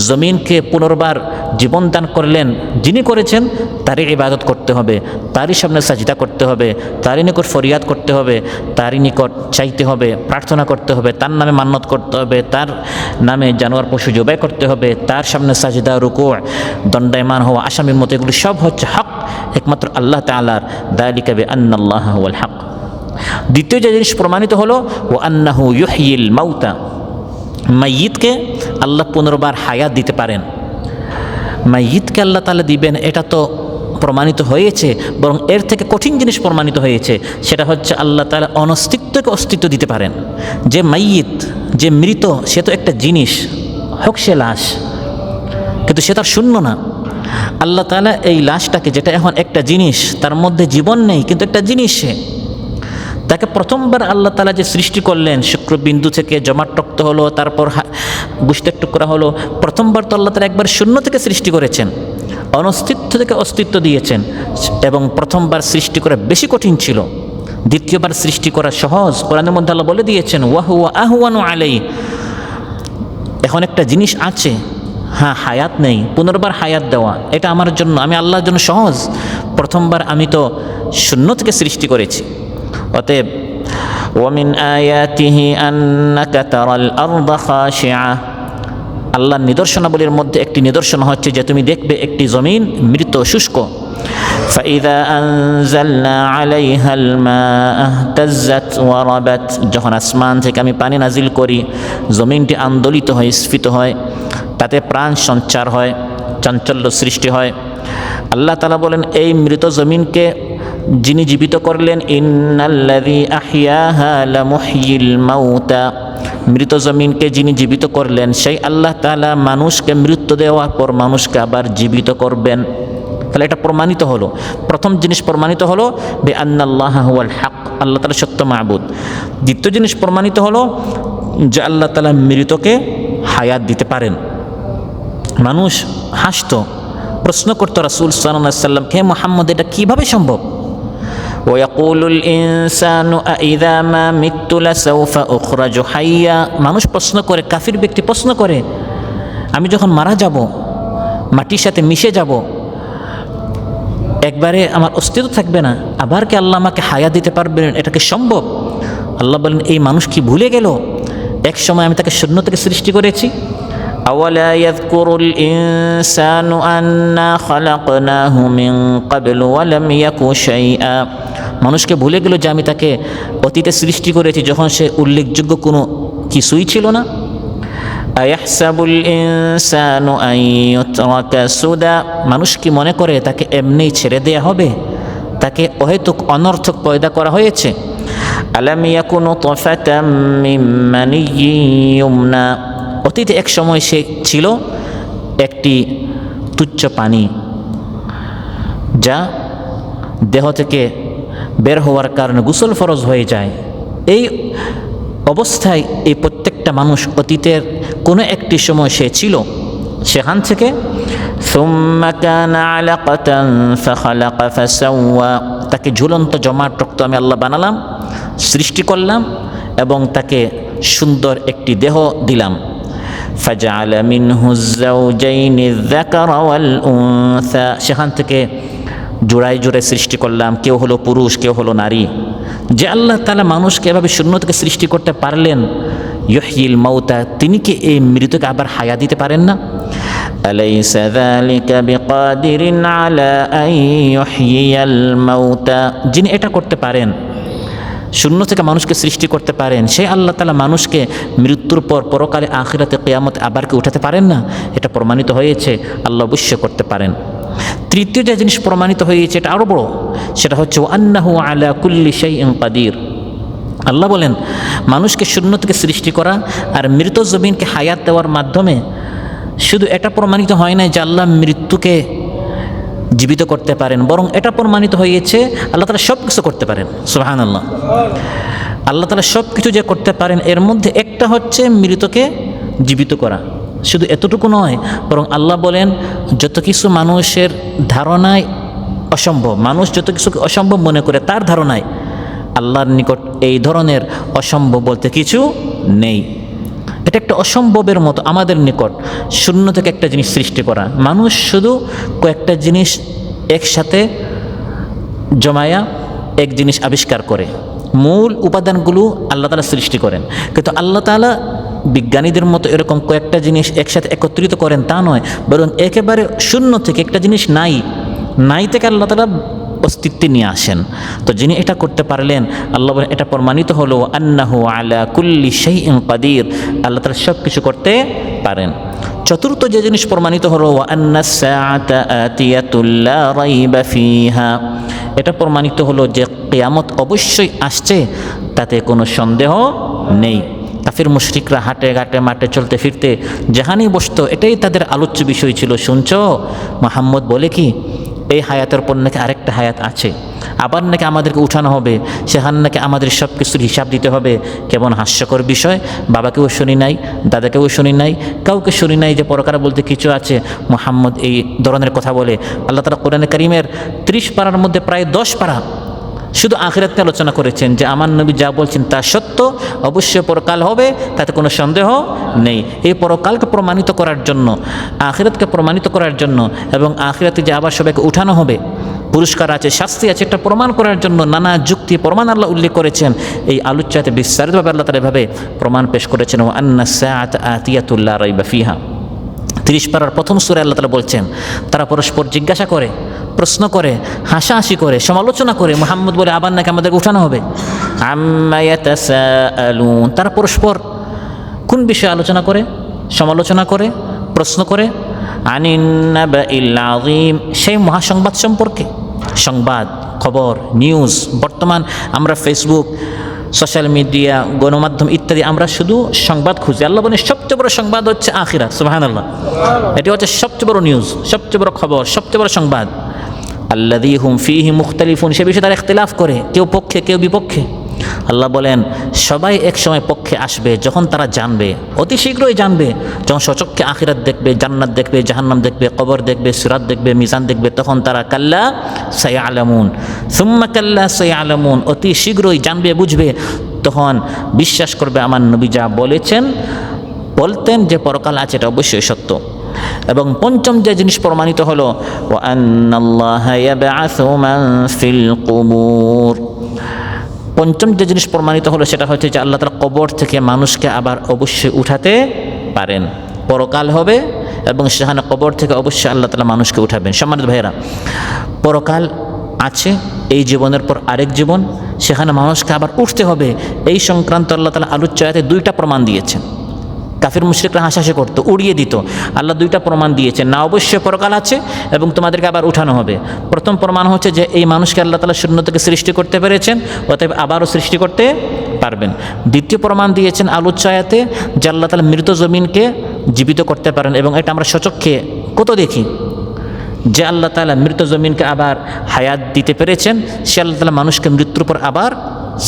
S1: জমিনকে পুনর্বার জীবন দান করলেন, যিনি করেছেন তারই ইবাদত করতে হবে, তারই সামনে সাজদা করতে হবে, তারই নিকট ফরিয়াদ করতে হবে, তারই নিকট চাইতে হবে, প্রার্থনা করতে হবে, তার নামে মান্নত করতে হবে, তার নামে জানোয়ার পশু জবাই করতে হবে, তার সামনে সাজদা রুকু দণ্ডায়মান হওয়া আসামির মতো এগুলি সব হচ্ছে হক একমাত্র আল্লাহ তাআলার। যালিকা বিআন্নাল্লাহা হুয়াল হক। দ্বিতীয় যে জিনিস প্রমাণিত হলো ওয়া আন্নাহু ইউহয়িল মাউতা, মাইয়িতকে আল্লাহ পুনর্বার হায়াত দিতে পারেন। মাইয়িতকে আল্লাহ তাআলা দিবেন এটা তো প্রমাণিত হয়েছে, বরং এর থেকে কঠিন জিনিস প্রমাণিত হয়েছে, সেটা হচ্ছে আল্লাহ তাআলা অনস্তিত্বকে অস্তিত্ব দিতে পারেন। যে মাইয়িত, যে মৃত, সে তো একটা জিনিস, হোক সে লাশ, কিন্তু সে তার শূন্য না। আল্লাহ তাআলা এই লাশটাকে, যেটা এখন একটা জিনিস, তার মধ্যে জীবন নেই কিন্তু একটা জিনিস, সে তাকে প্রথমবার আল্লাহ তাআলা যে সৃষ্টি করলেন, শুক্রবিন্দু থেকে জমাট রক্ত হলো, তারপর গোশতের টুকরা হলো, প্রথমবার তো আল্লাহ তাআলা একবার শূন্য থেকে সৃষ্টি করেছেন, অনস্তিত্ব থেকে অস্তিত্ব দিয়েছেন, এবং প্রথমবার সৃষ্টি করা বেশি কঠিন ছিল, দ্বিতীয়বার সৃষ্টি করা সহজ। কোরআনের মধ্যে আল্লাহ বলে দিয়েছেন ওয়া হুয়া আহওয়ানু আলাইহি, এখন একটা জিনিস আছে, হ্যাঁ হায়াত নেই, পুনর্বার হায়াত দেওয়া এটা আমার জন্য, আমি আল্লাহর জন্য সহজ। প্রথমবার আমি তো শূন্য থেকে সৃষ্টি করেছি। অতএব ওয়ামিন আয়াতিহি আন্নাকা তারাল আরদা খাশিআ, আল্লাহর নিদর্শনাবলীর মধ্যে একটি নিদর্শন হচ্ছে যে তুমি দেখবে একটি জমিন মৃত শুষ্ক। ফাইযা আনজালনা আলাইহাল মাআ ইহতাজ্জাত ওয়া রাবাত, যখন আসমান থেকে আমি পানি নাজিল করি, জমিনটি আন্দোলিত হয়, স্ফীত হয়, তাতে প্রাণ সঞ্চার হয়, চাঞ্চল্য সৃষ্টি হয়। আল্লাহ তাআলা বলেন এই মৃত জমিনকে যিনি জীবিত করলেন, ইন্নাল্লাযী আহইয়াহা লামুহয়িল মাউতা, মৃত জমিনকে যিনি জীবিত করলেন সেই আল্লাহ তাআলা মানুষকে মৃত্যু দেওয়ার পর মানুষকে আবার জীবিত করবেন। তাহলে এটা প্রমাণিত হলো, প্রথম জিনিস প্রমাণিত হলো বিআন্নাল্লাহা হুয়াল হক, আল্লাহ তাআলা সত্য মাবুদ। দ্বিতীয় জিনিস প্রমাণিত হলো যে আল্লাহ তাআলা মৃতকে হায়াত দিতে পারেন। মানুষ হাসতো, প্রশ্ন করতো রাসূল সাল্লাল্লাহু আলাইহি ওয়াসাল্লাম, হে মুহাম্মদ এটা কিভাবে সম্ভব? ওয়ায়াকুলুল ইনসানু আইযা মা মিততু লাসাউফা উখরাজু হাইয়া, মানুষ প্রশ্ন করে, কাফির ব্যক্তি প্রশ্ন করে, আমি যখন মারা যাব, মাটির সাথে মিশে যাব, একবারে আমার অস্তিত্ব থাকবে না, আবার কি আল্লাহ আমাকে হায়াত দিতে পারবেন? এটা কি সম্ভব? আল্লাহ বলেন এই মানুষ কি ভুলে গেল এক সময় আমি তাকে শূন্য থেকে সৃষ্টি করেছি? আওয়ালা ইয়াযকুরুল ইনসানু আন্না খালাকনাহু মিন ক্বাবলু ওয়া লাম ইয়াকু শাইআ, মানুষকে ভুলে গেল যে আমি তাকে অতীতে সৃষ্টি করেছি যখন সে উল্লেখযোগ্য কোনো কিছুই ছিল না। আয়াহসাবুল ইনসানু আন ইউতরাকা সুদা, মানুষ কি মনে করে তাকে এমনিই ছেড়ে দেয়া হবে? তাকে অহেতুক অনর্থক পয়দা করা হয়েছে। আলাম ইয়াকু নুতফাতাম মিন মানিয়্যিন ইউমনা, অতীতে এক সময় সে ছিল একটি তুচ্ছ পানি, যা দেহ থেকে বের হওয়ার কারণে গোসল ফরজ হয়ে যায়। এই অবস্থায় এই প্রত্যেকটা মানুষ অতীতের কোনো একটি সময় সে ছিল, সেখান থেকে সুম্মা কানা আলাকাতান ফাখালাকা ফাসাওয়া, তাকে ঝুলন্ত জমাট রক্ত আমি আল্লাহ বানালাম, সৃষ্টি করলাম এবং তাকে সুন্দর একটি দেহ দিলাম। ফাজআলা মিনহু যাওজাইনি যাকারা ওয়াল উনসা, সেখান থেকে জোড়ায় জোড়ায় সৃষ্টি করলাম, কেউ হলো পুরুষ কেউ হলো নারী। যে আল্লাহ তাআলা মানুষকে এভাবে শূন্য থেকে সৃষ্টি করতে পারলেন, ইউহয়িল মাউতা, তিনি কি এই মৃতকে আবার হায়াত দিতে পারেন না? আলাইসা যালিকা বিকাদিরিন আলা আন ইউহয়িয়াল মাউতা, যিনি এটা করতে পারেন, শূন্য থেকে মানুষকে সৃষ্টি করতে পারেন, সেই আল্লাহ তাআলা মানুষকে মৃত্যুর পর পরকালে আখিরাতে কিয়ামতে আবার কি উঠাতে পারেন না? এটা প্রমাণিত হয়েছে আল্লাহ অবশ্যই করতে পারেন। তৃতীয় যে জিনিস প্রমাণিত হয়েছে এটা আরও বড়, সেটা হচ্ছে আন্নাহু আলা কুল্লি শাইইন কাদির। আল্লাহ বলেন মানুষকে শূন্য থেকে সৃষ্টি করা আর মৃত জমিনকে হায়াত দেওয়ার মাধ্যমে শুধু এটা প্রমাণিত হয় না যে আল্লাহ মৃত্যুকে জীবিত করতে পারেন, বরং এটা প্রমাণিত হয়েছে আল্লাহ তাআলা সব কিছু করতে পারেন। সুবহানাল্লাহ, আল্লাহ তাআলা সব কিছু যে করতে পারেন এর মধ্যে একটা হচ্ছে মৃতকে জীবিত করা। শুধু এতটুকু নয়, বরং আল্লাহ বলেন যত কিছু মানুষের ধারণায় অসম্ভব, মানুষ যত কিছুকে অসম্ভব মনে করে তার ধারণায়, আল্লাহর নিকট এই ধরনের অসম্ভব বলতে কিছু নেই। এটা একটা অসম্ভবের মতো আমাদের নিকট শূন্য থেকে একটা জিনিস সৃষ্টি করা। মানুষ শুধু কয়েকটা জিনিস একসাথে জমায়া এক জিনিস আবিষ্কার করে, মূল উপাদানগুলো আল্লাহ তাআলা সৃষ্টি করেন। কিন্তু আল্লাহ তাআলা বিজ্ঞানীদের মতো এরকম কয়েকটা জিনিস একসাথে একত্রিত করেন তা নয়, বরং একেবারে শূন্য থেকে একটা জিনিস নাই থেকে আল্লাহ তাআলা অস্তিত্বে নিয়ে আসেন। তো যিনি এটা করতে পারলেন, আল্লাহ বলেন এটা প্রমাণিত হলো আন্নাহু আলা কুল্লি শাইইন কাদির, আল্লাহ তাআলা সব কিছু করতে পারেন। চতুর্থ যে জিনিস প্রমাণিত হলো ওয়া আন্নাস সাআতা আতিয়াতুল লা রাইবা ফিহা, এটা প্রমাণিত হলো যে কিয়ামত অবশ্যই আসছে, তাতে কোনো সন্দেহ নেই। কাফির মুশরিকরা হাটে ঘাটে মাঠে চলতে ফিরতে যেখানেই বসতো এটাই তাদের আলোচ্য বিষয় ছিল, শুনছো মুহাম্মদ বলে কি এই হায়াতের পর নাকি আরেকটা হায়াত আছে, আবার নাকি আমাদেরকে উঠানো হবে, সেখানে নাকি আমাদের সব কিছুর হিসাব দিতে হবে। কেমন হাস্যকর বিষয়! বাবাকেও শুনি নাই, দাদাকেও শুনি নাই, কাউকে শুনি নাই যে পরকার বলতে কিছু আছে। মুহাম্মদ এই ধরনের কথা বলে। আল্লাহ তাআলা কোরআনে কারীমের 30 পারার মধ্যে প্রায় 10 পারা শুধু আখিরাতকে আলোচনা করেছেন, যে আমার নবী যা বলছেন তা সত্য, অবশ্যই পরকাল হবে, তাতে কোনো সন্দেহ নেই। এই পরকালকে প্রমাণিত করার জন্য, আখিরাতকে প্রমাণিত করার জন্য, এবং আখিরাতে যে আবার সবাইকে উঠানো হবে, পুরস্কার আছে, শাস্তি আছে, এটা প্রমাণ করার জন্য নানা যুক্তি প্রমাণ আল্লাহ উল্লেখ করেছেন। এই আলোচ্যতে বিস্তারিতভাবে আল্লাহ তাআলা এভাবে প্রমাণ পেশ করেছেন ওয়া আন্নাস সাআতা আতিয়াতুল লা রাইবা ফিহা। 30 পারার প্রথম সূরায় আল্লাহ তাআলা বলছেন, তারা পরস্পর জিজ্ঞাসা করে, প্রশ্ন করে, হাসাহাসি করে, সমালোচনা করে। মুহাম্মদ বলে আবার নাকি আমাদেরকে উঠানো হবে। আম্মা ইয়াতাসাআলুন, তারা পরস্পর কোন বিষয়ে আলোচনা করে, সমালোচনা করে, প্রশ্ন করে? আনিন নাবাইল আযীম, সেই মহাসংবাদ সম্পর্কে। সংবাদ, খবর, নিউজ, বর্তমান আমরা ফেসবুক, সোশ্যাল মিডিয়া, গণমাধ্যম ইত্যাদি আমরা শুধু সংবাদ খুঁজি। আল্লাহ বলেন সবচেয়ে বড় সংবাদ হচ্ছে আখিরাত। সুবহানাল্লাহ, এটি হচ্ছে সবচেয়ে বড় নিউজ, সবচেয়ে বড় খবর, সবচেয়ে বড় সংবাদ। আল্লাযী হুম ফীহি মুখতালিফুন, সে বিষয়ে তারা ইখতিলাফ করে, কেউ পক্ষে কেউ বিপক্ষে। আল্লাহ বলেন সবাই এক সময় পক্ষে আসবে যখন তারা জানবে, অতি শীঘ্রই জানবে, যখন সচক্ষে আখিরাত দেখবে, জান্নাত দেখবে, জাহান্নাম দেখবে, কবর দেখবে, সিরাত দেখবে, মিজান দেখবে, তখন তারা কাল্লা সায়ালামুন সুম্মা কাল্লা সায়ালামুন, অতি শীঘ্রই জানবে, বুঝবে, তখন বিশ্বাস করবে আমার নবী যা বলতেন যে পরকাল আছে এটা অবশ্যই সত্য। এবং পঞ্চম যে জিনিস প্রমাণিত হলো ওয়া আন্নাল্লাহা ইয়াবআসু মান ফিল কুবুর, পঞ্চম যে জিনিস প্রমাণিত হলো সেটা হচ্ছে যে আল্লাহ তাআলা কবর থেকে মানুষকে আবার অবশ্যই উঠাতে পারেন। পরকাল হবে এবং সেখানে কবর থেকে অবশ্যই আল্লাহ তাআলা মানুষকে উঠাবেন। সম্মানিত ভাইয়েরা, পরকাল আছে, এই জীবনের পর আরেক জীবন, সেখানে মানুষকে আবার উঠতে হবে, এই সংক্রান্ত আল্লাহ তাআলা আলোচ্য আয়াতে 2টা প্রমাণ দিয়েছেন। কাফির মুশরিকরা হাসাহাসি করতো, উড়িয়ে দিত, আল্লাহ 2টা প্রমাণ দিয়েছেন, না অবশ্যই পরকাল আছে এবং তোমাদেরকে আবার উঠানো হবে। প্রথম প্রমাণ হচ্ছে যে এই মানুষকে আল্লাহ তাআলা শূন্য থেকে সৃষ্টি করতে পেরেছেন, অতএব আবারও সৃষ্টি করতে পারবেন। দ্বিতীয় প্রমাণ দিয়েছেন আলোচ্য আয়াতে যে আল্লাহ তাআলা মৃত জমিনকে জীবিত করতে পারেন, এবং এটা আমরা সচক্ষে কত দেখি যে আল্লাহ তাআলা মৃত জমিনকে আবার হায়াত দিতে পেরেছেন, সে আল্লাহ তাআলা মানুষকে মৃত্যুর পর আবার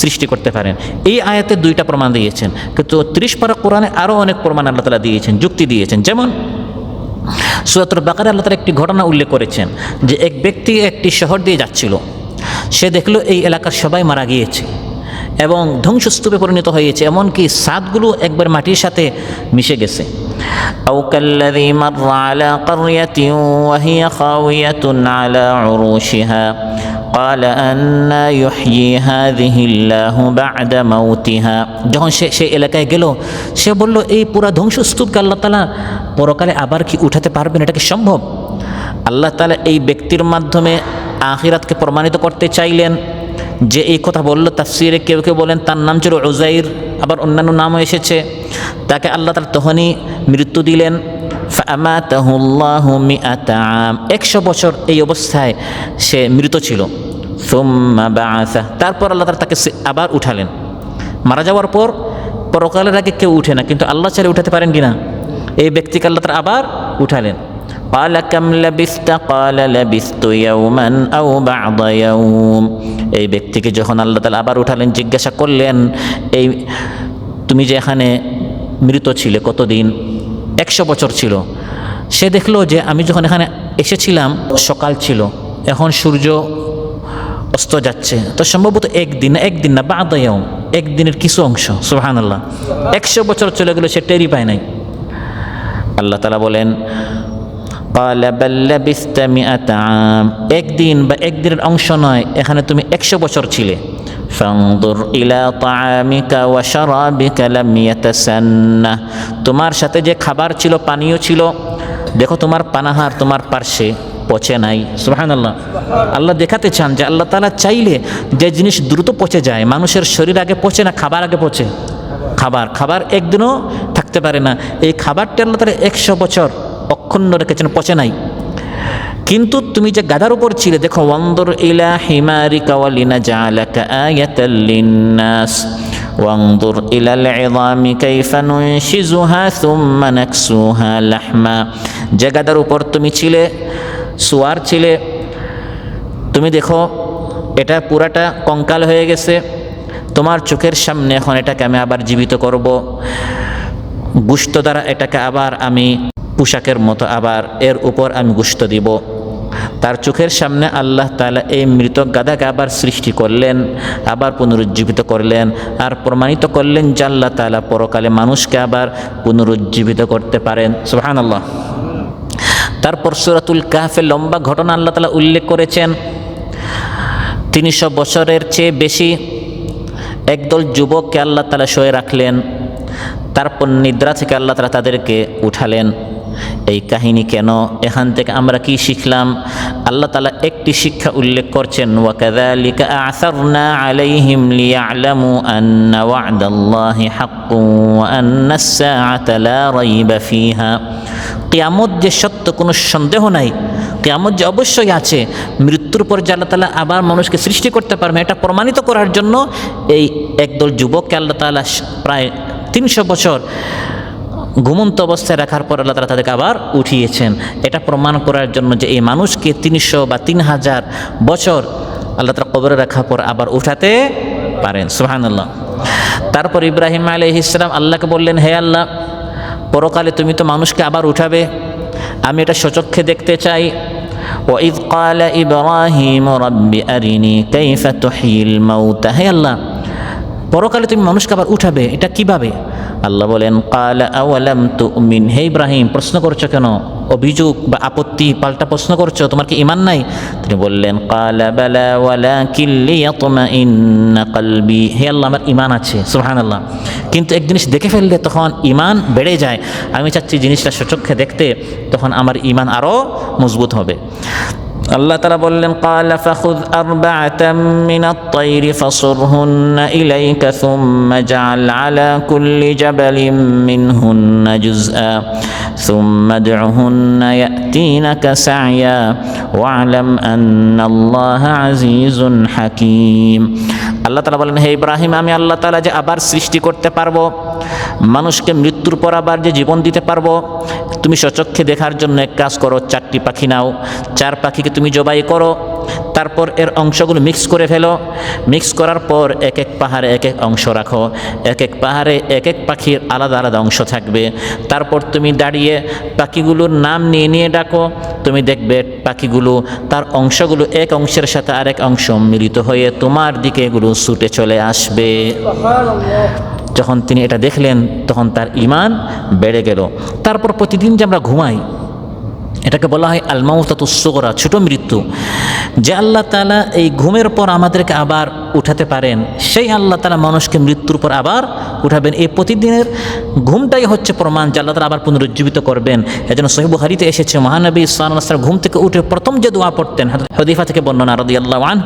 S1: সৃষ্টি করতে পারেন। এই আয়াতে 2টা প্রমাণ দিয়েছেন, কিন্তু 30 পারা কোরআনে আরও অনেক প্রমাণ আল্লাহ তাআলা দিয়েছেন, যুক্তি দিয়েছেন। যেমন সূরাতুল বাকারায় আল্লাহ তাআলা একটি ঘটনা উল্লেখ করেছেন যে এক ব্যক্তি একটি শহর দিয়ে যাচ্ছিল, সে দেখলো এই এলাকার সবাই মারা গিয়েছে এবং ধ্বংসস্তূপে পরিণত হয়েছে, এমনকি ছাদগুলো একবার মাটির সাথে মিশে গেছে। আও কাল্লাযী মাররা আলা ক্বরিয়াতিন ওয়া হিয়া খাওয়িয়াতুন আলা উরুশিহা ক্বালা আন্না ইউহয়ি হাযিহিল্লাহু বা'দা মাউতিহা, যখন সে এলাকায় গেল, সে বলল এই পুরা ধ্বংসস্তূপকে আল্লাহ তাআলা পরকালে আবার কি উঠাতে পারবেন? এটা কি সম্ভব? আল্লাহ তাআলা এই ব্যক্তির মাধ্যমে আখিরাতকে প্রমাণিত করতে চাইলেন। যে এই কথা বলল, তাফসীরে কেউ কেউ বলেন তার নাম ছিল উযাইর, আবার অন্যান্য নামও এসেছে। তাকে আল্লাহ তাআলা তখনই মৃত্যু দিলেন। ফাআমাতাহুল্লাহু মিআতা আম, 100 বছর এই অবস্থায় সে মৃত ছিল। সুম্মা বাআসা, তারপর আল্লাহ তাআলা তাকে আবার উঠালেন। মারা যাওয়ার পর পরকালের আগে কেউ উঠে না, কিন্তু আল্লাহ চাইলে উঠাতে পারেন কিনা? এই ব্যক্তিকে আল্লাহ তাআলা আবার উঠালেন। ক্বালা কাম লাবিসতা ক্বালা লাবিসতু ইয়াওমান আও বা'দা ইয়াওম, এই ব্যক্তিকে যখন আল্লাহ তাআলা আবার উঠালেন, জিজ্ঞাসা করলেন এই তুমি যে এখানে মৃত ছিলে কতদিন? 100 বছর ছিল। সে দেখলো যে আমি যখন এখানে এসেছিলাম সকাল ছিল, এখন সূর্য অস্ত যাচ্ছে, তো সম্ভবত একদিন না বা'দা ইয়াওম, একদিনের কিছু অংশ। সুবহানাল্লাহ, 100 বছর চলে গেল, সে টেরই পায় নাই। আল্লাহ তাআলা বলেন قال بل لبثت 100 عام, একদিন বা একদিনের অংশ নয়, এখানে তুমি 100 বছর ছিলে। فانظر إلى طعامك وشرابك لم يتسنه, তোমার সাথে যে খাবার ছিল, পানীয় ছিল, দেখো তোমার পানাহার তোমার পার্শ্বে পচে নাই। সুবহানাল্লাহ, আল্লাহ দেখাতে চান যে আল্লাহ তাআলা চাইলে যে জিনিস দ্রুত পচে যায়, মানুষের শরীর আগে পচে না, খাবার আগে পচে। খাবার একদিনও থাকতে পারে না, এই খাবারটা আল্লাহ তাআলা 100 বছর অক্ষুণ্ণ রেখেছেন, পচে নাই। কিন্তু তুমি যে গাধার উপর ছিলে, দেখো ওয়ানদুর ইলা হিমারিকা ওয়ালিনাজআলাকা আয়াতাল লিন্নাস ওয়ানদুর ইলাল ইযামি কাইফা নুনশিজুহা সুম্মা নাকসুহা লাহমা, যে গাধার উপর তুমি ছিলে, সুয়ার ছিলে, তুমি দেখো এটা পুরাটা কঙ্কাল হয়ে গেছে, তোমার চোখের সামনে এখন এটাকে আমি আবার জীবিত করব, গোশত দ্বারা এটাকে আবার আমি পোশাকের মতো আবার এর উপর আমি গোশত দিব। তার চোখের সামনে আল্লাহ তাআলা এই মৃত গাধাকে আবার সৃষ্টি করলেন, আবার পুনরুজ্জীবিত করলেন, আর প্রমাণিত করলেন যে আল্লাহ তাআলা পরকালে মানুষকে আবার পুনরুজ্জীবিত করতে পারেন। সুবহানাল্লাহ। তারপর সূরাতুল কাহফের লম্বা ঘটনা আল্লাহ তাআলা উল্লেখ করেছেন। 300 বছরের চেয়ে বেশি একদল যুবককে আল্লাহ তাআলা শুয়ে রাখলেন, তারপর নিদ্রা থেকে আল্লাহ তাআলা তাদেরকে উঠালেন। এই কাহিনী কেন, এখান থেকে আমরা কি শিখলাম? আল্লাহ তাআলা একটি শিক্ষা উল্লেখ করছেন, ওয়াকাযালিকা আ'সারনা আলাইহিম লিয়া'লামু আন্না ওয়া'দাল্লাহি হাক্কুন ওয়া আন্নাস সাআতা লা রাইবা ফিহা, কিয়ামত যে সত্য, কোনো সন্দেহ নাই, কিয়ামত যে অবশ্যই আছে, মৃত্যুর পর যে আল্লাহ তাআলা আবার মানুষকে সৃষ্টি করতে পারবে, এটা প্রমাণিত করার জন্য এই একদল যুবককে আল্লাহ তাআলা প্রায় 300 বছর ঘুমন্ত অবস্থায় রাখার পর আল্লাহ তাআলা তাদেরকে আবার উঠিয়েছেন। এটা প্রমাণ করার জন্য যে এই মানুষকে 300 বা 3000 বছর আল্লাহ তাআলা কবরে রাখার পর আবার উঠাতে পারেন। সুবহানাল্লাহ। তারপর ইব্রাহিম আলাইহিস সালাম আল্লাহকে বললেন, হে আল্লাহ, পরকালে তুমি তো মানুষকে আবার উঠাবে, আমি এটা স্বচক্ষে দেখতে চাই। وَإِذْ قَالَ إِبْرَاهِيمُ رَبِّ أَرِنِي كَيْفَ تُحْيِي الْمَوْتَى, হে আল্লাহ, পরকালে তুমি মানুষকে আবার উঠাবে, এটা কিভাবে? আল্লাহ বলেন, قَالَ أَوَلَمْ تُؤْمِنْ, হে ইব্রাহিম, প্রশ্ন করছো কেন? অভিযোগ বা আপত্তি পাল্টা প্রশ্ন করছো, তোমার কি ঈমান নাই? তিনি বললেন, قَالَ بَلَى وَلَكِنْ لِيَطْمَئِنَّ قَلْبِي, হে আল্লাহ, আমার ঈমান আছে। সুবহানাল্লাহ। কিন্তু এক জিনিস দেখে ফেললে তখন ঈমান বেড়ে যায়, আমি চাচ্ছি জিনিসটা স্বচক্ষে দেখতে, তখন আমার ঈমান আরও মজবুত হবে। আল্লাহ তাআলা বললেন, قال فخذ 4 من الطير فصرهن إليك ثم اجعل على كل جبل منهن جزءا ثم ادعهن يأتينك سعيا واعلم أن الله عزيز حكيم। আল্লাহ তাআলা বলেন, হে ইব্রাহিম, আমি আল্লাহ তাআলা যে আবার সৃষ্টি করতে পারবো, মানুষকে মৃত্যুর পর আবার যে জীবন দিতে পারবো, তুমি স্বচক্ষে দেখার জন্য এক কাজ করো, 4টি পাখি নাও, 4 পাখিকে তুমি জবাই করো, তারপর এর অংশগুলো মিক্স করে ফেলো, মিক্স করার পর এক এক পাহাড়ে এক এক অংশ রাখো, এক এক পাহাড়ে এক এক পাখির আলাদা আলাদা অংশ থাকবে। তারপর তুমি দাঁড়িয়ে পাখিগুলোর নাম নিয়ে নিয়ে ডাকো, তুমি দেখবে পাখিগুলো তার অংশগুলো এক অংশের সাথে আরেক অংশ মিলিত হয়ে তোমার দিকে এগুলো ছুটে চলে আসবে। যখন তিনি এটা দেখলেন তখন তার ঈমান বেড়ে গেল। তারপর প্রতিদিন যে আমরা ঘুমাই, এটাকে বলা হয় আল মাউতাতুস সুগরা, ছোট মৃত্যু। যে আল্লাহ তাআলা এই ঘুমের পর আমাদেরকে আবার উঠাতে পারেন, সেই আল্লাহ তাআলা মানুষকে মৃত্যুর পর আবার উঠাবেন। এই প্রতিদিনের ঘুমটাই হচ্ছে প্রমাণ যে আল্লাহ তাআলা আবার পুনরুজ্জীবিত করবেন। এজন্য সহিহ বুখারীতে এসেছে, মহানবী সাল্লাল্লাহু আলাইহি ওয়াসাল্লাম ঘুম থেকে উঠে প্রথম যে দোয়া পড়তেন, হুযায়ফা থেকে বর্ণনা রাদিয়াল্লাহু আনহু,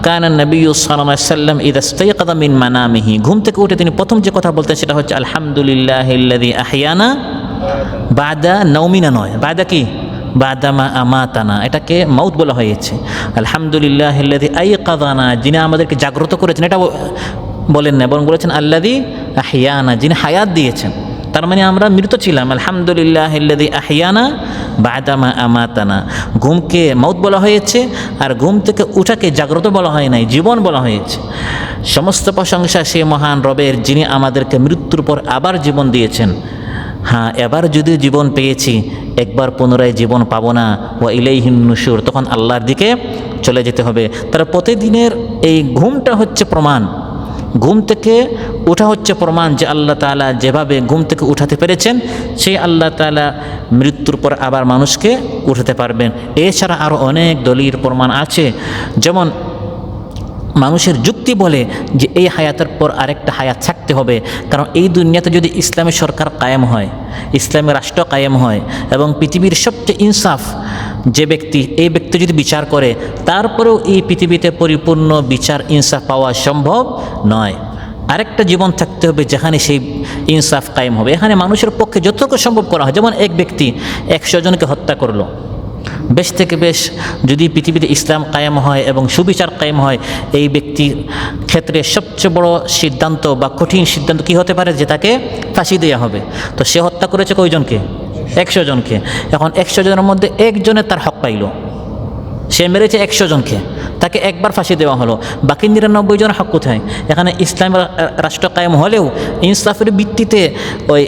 S1: কানা নবী সাল্লাল্লাহু আলাইহি ওয়াসাল্লাম ইযা ইসতাইকাযা মিন মানামিহি, ঘুম থেকে উঠে তিনি প্রথম যে কথা বলতেন সেটা হচ্ছে আলহামদুলিল্লাহিল্লাযী আহইয়ানা বাদা নাওমিনা, নয় বাদা কি, বাদামা আমাতানা, এটাকে মাউত বলা হয়েছে। আলহামদুলিল্লাহিল্লাযী আইকাযানা, যিনি আমাদেরকে জাগ্রত করেছেন, এটা বলেন না, বরং বলেছেন আল্লাযী আহইয়ানা, যিনি হায়াত দিয়েছেন। তার মানে আমরা মৃত ছিলাম। আলহামদুলিল্লাহিল্লাযী আহইয়ানা বাদামা আমাতানা, ঘুমকে মাউত বলা হয়েছে, আর ঘুম থেকে উঠাকে জাগ্রত বলা হয় নাই, জীবন বলা হয়েছে। সমস্ত প্রশংসা সেই মহান রবের, যিনি আমাদেরকে মৃত্যুর পর আবার জীবন দিয়েছেন। হ্যাঁ, এবার যদি জীবন পেয়েছি, একবার পুনরায় জীবন পাবো না, ওয়া ইলাইহিন নুশুর, তখন আল্লাহর দিকে চলে যেতে হবে। তার প্রতিদিনের এই ঘুমটা হচ্ছে প্রমাণ ঘুম থেকে ওঠা হচ্ছে প্রমাণ যে আল্লাহ তাআলা যেভাবে ঘুম থেকে উঠাতে পেরেছেন, সেই আল্লাহ তাআলা মৃত্যুর পর আবার মানুষকে উঠাতে পারবেন। এছাড়া আরও অনেক দলিল প্রমাণ আছে, যেমন মানুষের যুক্তি বলে যে এই হায়াতের পর আরেকটা হায়াত থাকতে হবে, কারণ এই দুনিয়াতে যদি ইসলামী সরকার কায়েম হয়, ইসলামী রাষ্ট্র কায়েম হয় এবং পৃথিবীর সবচেয়ে ইনসাফ যে ব্যক্তি, এই ব্যক্তি যদি বিচার করে, তারপরেও এই পৃথিবীতে পরিপূর্ণ বিচার ইনসাফ পাওয়া সম্ভব নয়। আরেকটা জীবন থাকতে হবে যেখানে সেই ইনসাফ কায়েম হবে। এখানে মানুষের পক্ষে যতটুকু সম্ভব করা হয়, যেমন এক ব্যক্তি 100 জনকে হত্যা করলো, বেশ থেকে বেশ যদি পৃথিবীতে ইসলাম কায়েম হয় এবং সুবিচার কায়েম হয়, এই ব্যক্তির ক্ষেত্রে সবচেয়ে বড় সিদ্ধান্ত বা কঠিন সিদ্ধান্ত কি হতে পারে, যে তাকে ফাঁসি দেওয়া হবে। তো সে হত্যা করেছে কয়জনকে? 100 জনকে। এখন 100 জনের মধ্যে একজনের তার হক পাইল, সে মেরেছে 100 জনকে, তাকে একবার ফাঁসি দেওয়া হলো, বাকি 99 জনের হক কোথায়? এখানে ইসলাম রাষ্ট্র কায়েম হলেও ইনসাফের ভিত্তিতে ওই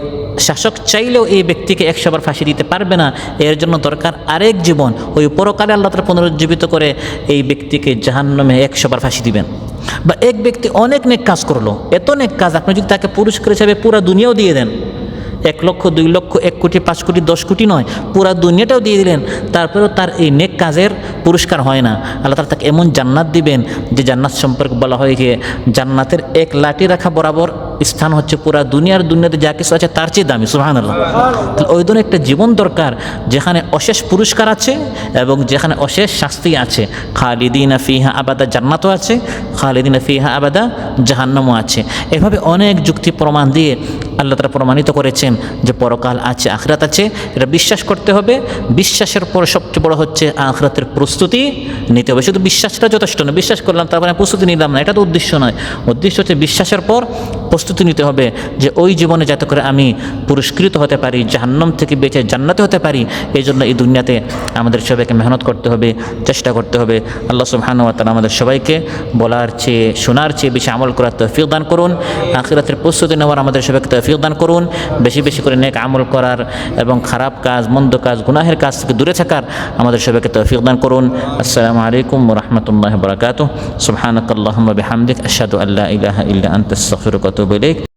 S1: শাসক চাইলেও এই ব্যক্তিকে 100 বার ফাঁসি দিতে পারবে না। এর জন্য দরকার আরেক জীবন, ওই পরকালে আল্লাহ তাআলা পুনরুজ্জীবিত করে এই ব্যক্তিকে জাহান্নামে 100 বার ফাঁসি দিবেন। বা এক ব্যক্তি অনেক নেক কাজ করলো, এত নেক কাজ, আপনি যদি তাকে পুরস্কার হিসাবে পুরো দুনিয়াও দিয়ে দেন, 1 লক্ষ 2 লক্ষ 1 কোটি 5 কোটি 10 কোটি নয়, পুরা দুনিয়াটাও দিয়ে দিলেন, তারপরেও তার এই নেক কাজের পুরস্কার হয় না। আল্লাহ তাআলা তাকে এমন জান্নাত দিবেন যে জান্নাত সম্পর্কে বলা হয় যে জান্নাতের 1 লাঠি রাখা বরাবর স্থান হচ্ছে পুরা দুনিয়াতে যা কিছু আছে তার চেয়ে দামি। সুবহানাল্লাহ। ওই ধরনের একটা জীবন দরকার যেখানে অশেষ পুরস্কার আছে এবং যেখানে অশেষ শাস্তি আছে। খালিদিনা ফিহা আবাদা, জান্নাতও আছে, খালিদিনা ফিহা আবাদা জাহান্নামও আছে। এভাবে অনেক যুক্তি প্রমাণ দিয়ে আল্লাহ তাআলা প্রমাণিত করেছেন যে পরকাল আছে, আখিরাত আছে, এটা বিশ্বাস করতে হবে। বিশ্বাসের পর সবচেয়ে বড় হচ্ছে আখিরাতের প্রস্তুতি নিতে হবে। শুধু বিশ্বাসটা যথেষ্ট নয়, বিশ্বাস করলাম তারপরে প্রস্তুতি নিলাম না, এটা তো উদ্দেশ্য নয়। উদ্দেশ্য হচ্ছে বিশ্বাসের পর প্রস্তুতি নিতে হবে যে ওই জীবনে যাতে করে আমি পুরস্কৃত হতে পারি, জাহান্নাম থেকে বেঁচে জান্নাতে হতে পারি। এই জন্য এই দুনিয়াতে আমাদের সবাইকে মেহনত করতে হবে, চেষ্টা করতে হবে। আল্লাহ সুবহানাহু ওয়া তাআলা আমাদের সবাইকে বলার চেয়ে শোনার চেয়ে বেশি আমল করার তৌফিক দান করুন। আখিরাতের প্রস্তুতি নেওয়ার আমাদের সবাইকে তৌফিক দান করুন। বেশি বেশি করে নেক আমল করার এবং খারাপ কাজ, মন্দ কাজ, গুনাহের কাজ থেকে দূরে থাকার আমাদের সবাইকে তৌফিক দান করুন। আসসালামু আলাইকুম ওয়া রাহমাতুল্লাহি ওয়া বারাকাতুহু। সুবহানাকাল্লাহুম্মা বিহামদিক, আশহাদু আল্লা ইলাহা ইল্লা আনতা, আস্তাগফিরুকা ওয়া আতুবু ইলাইক।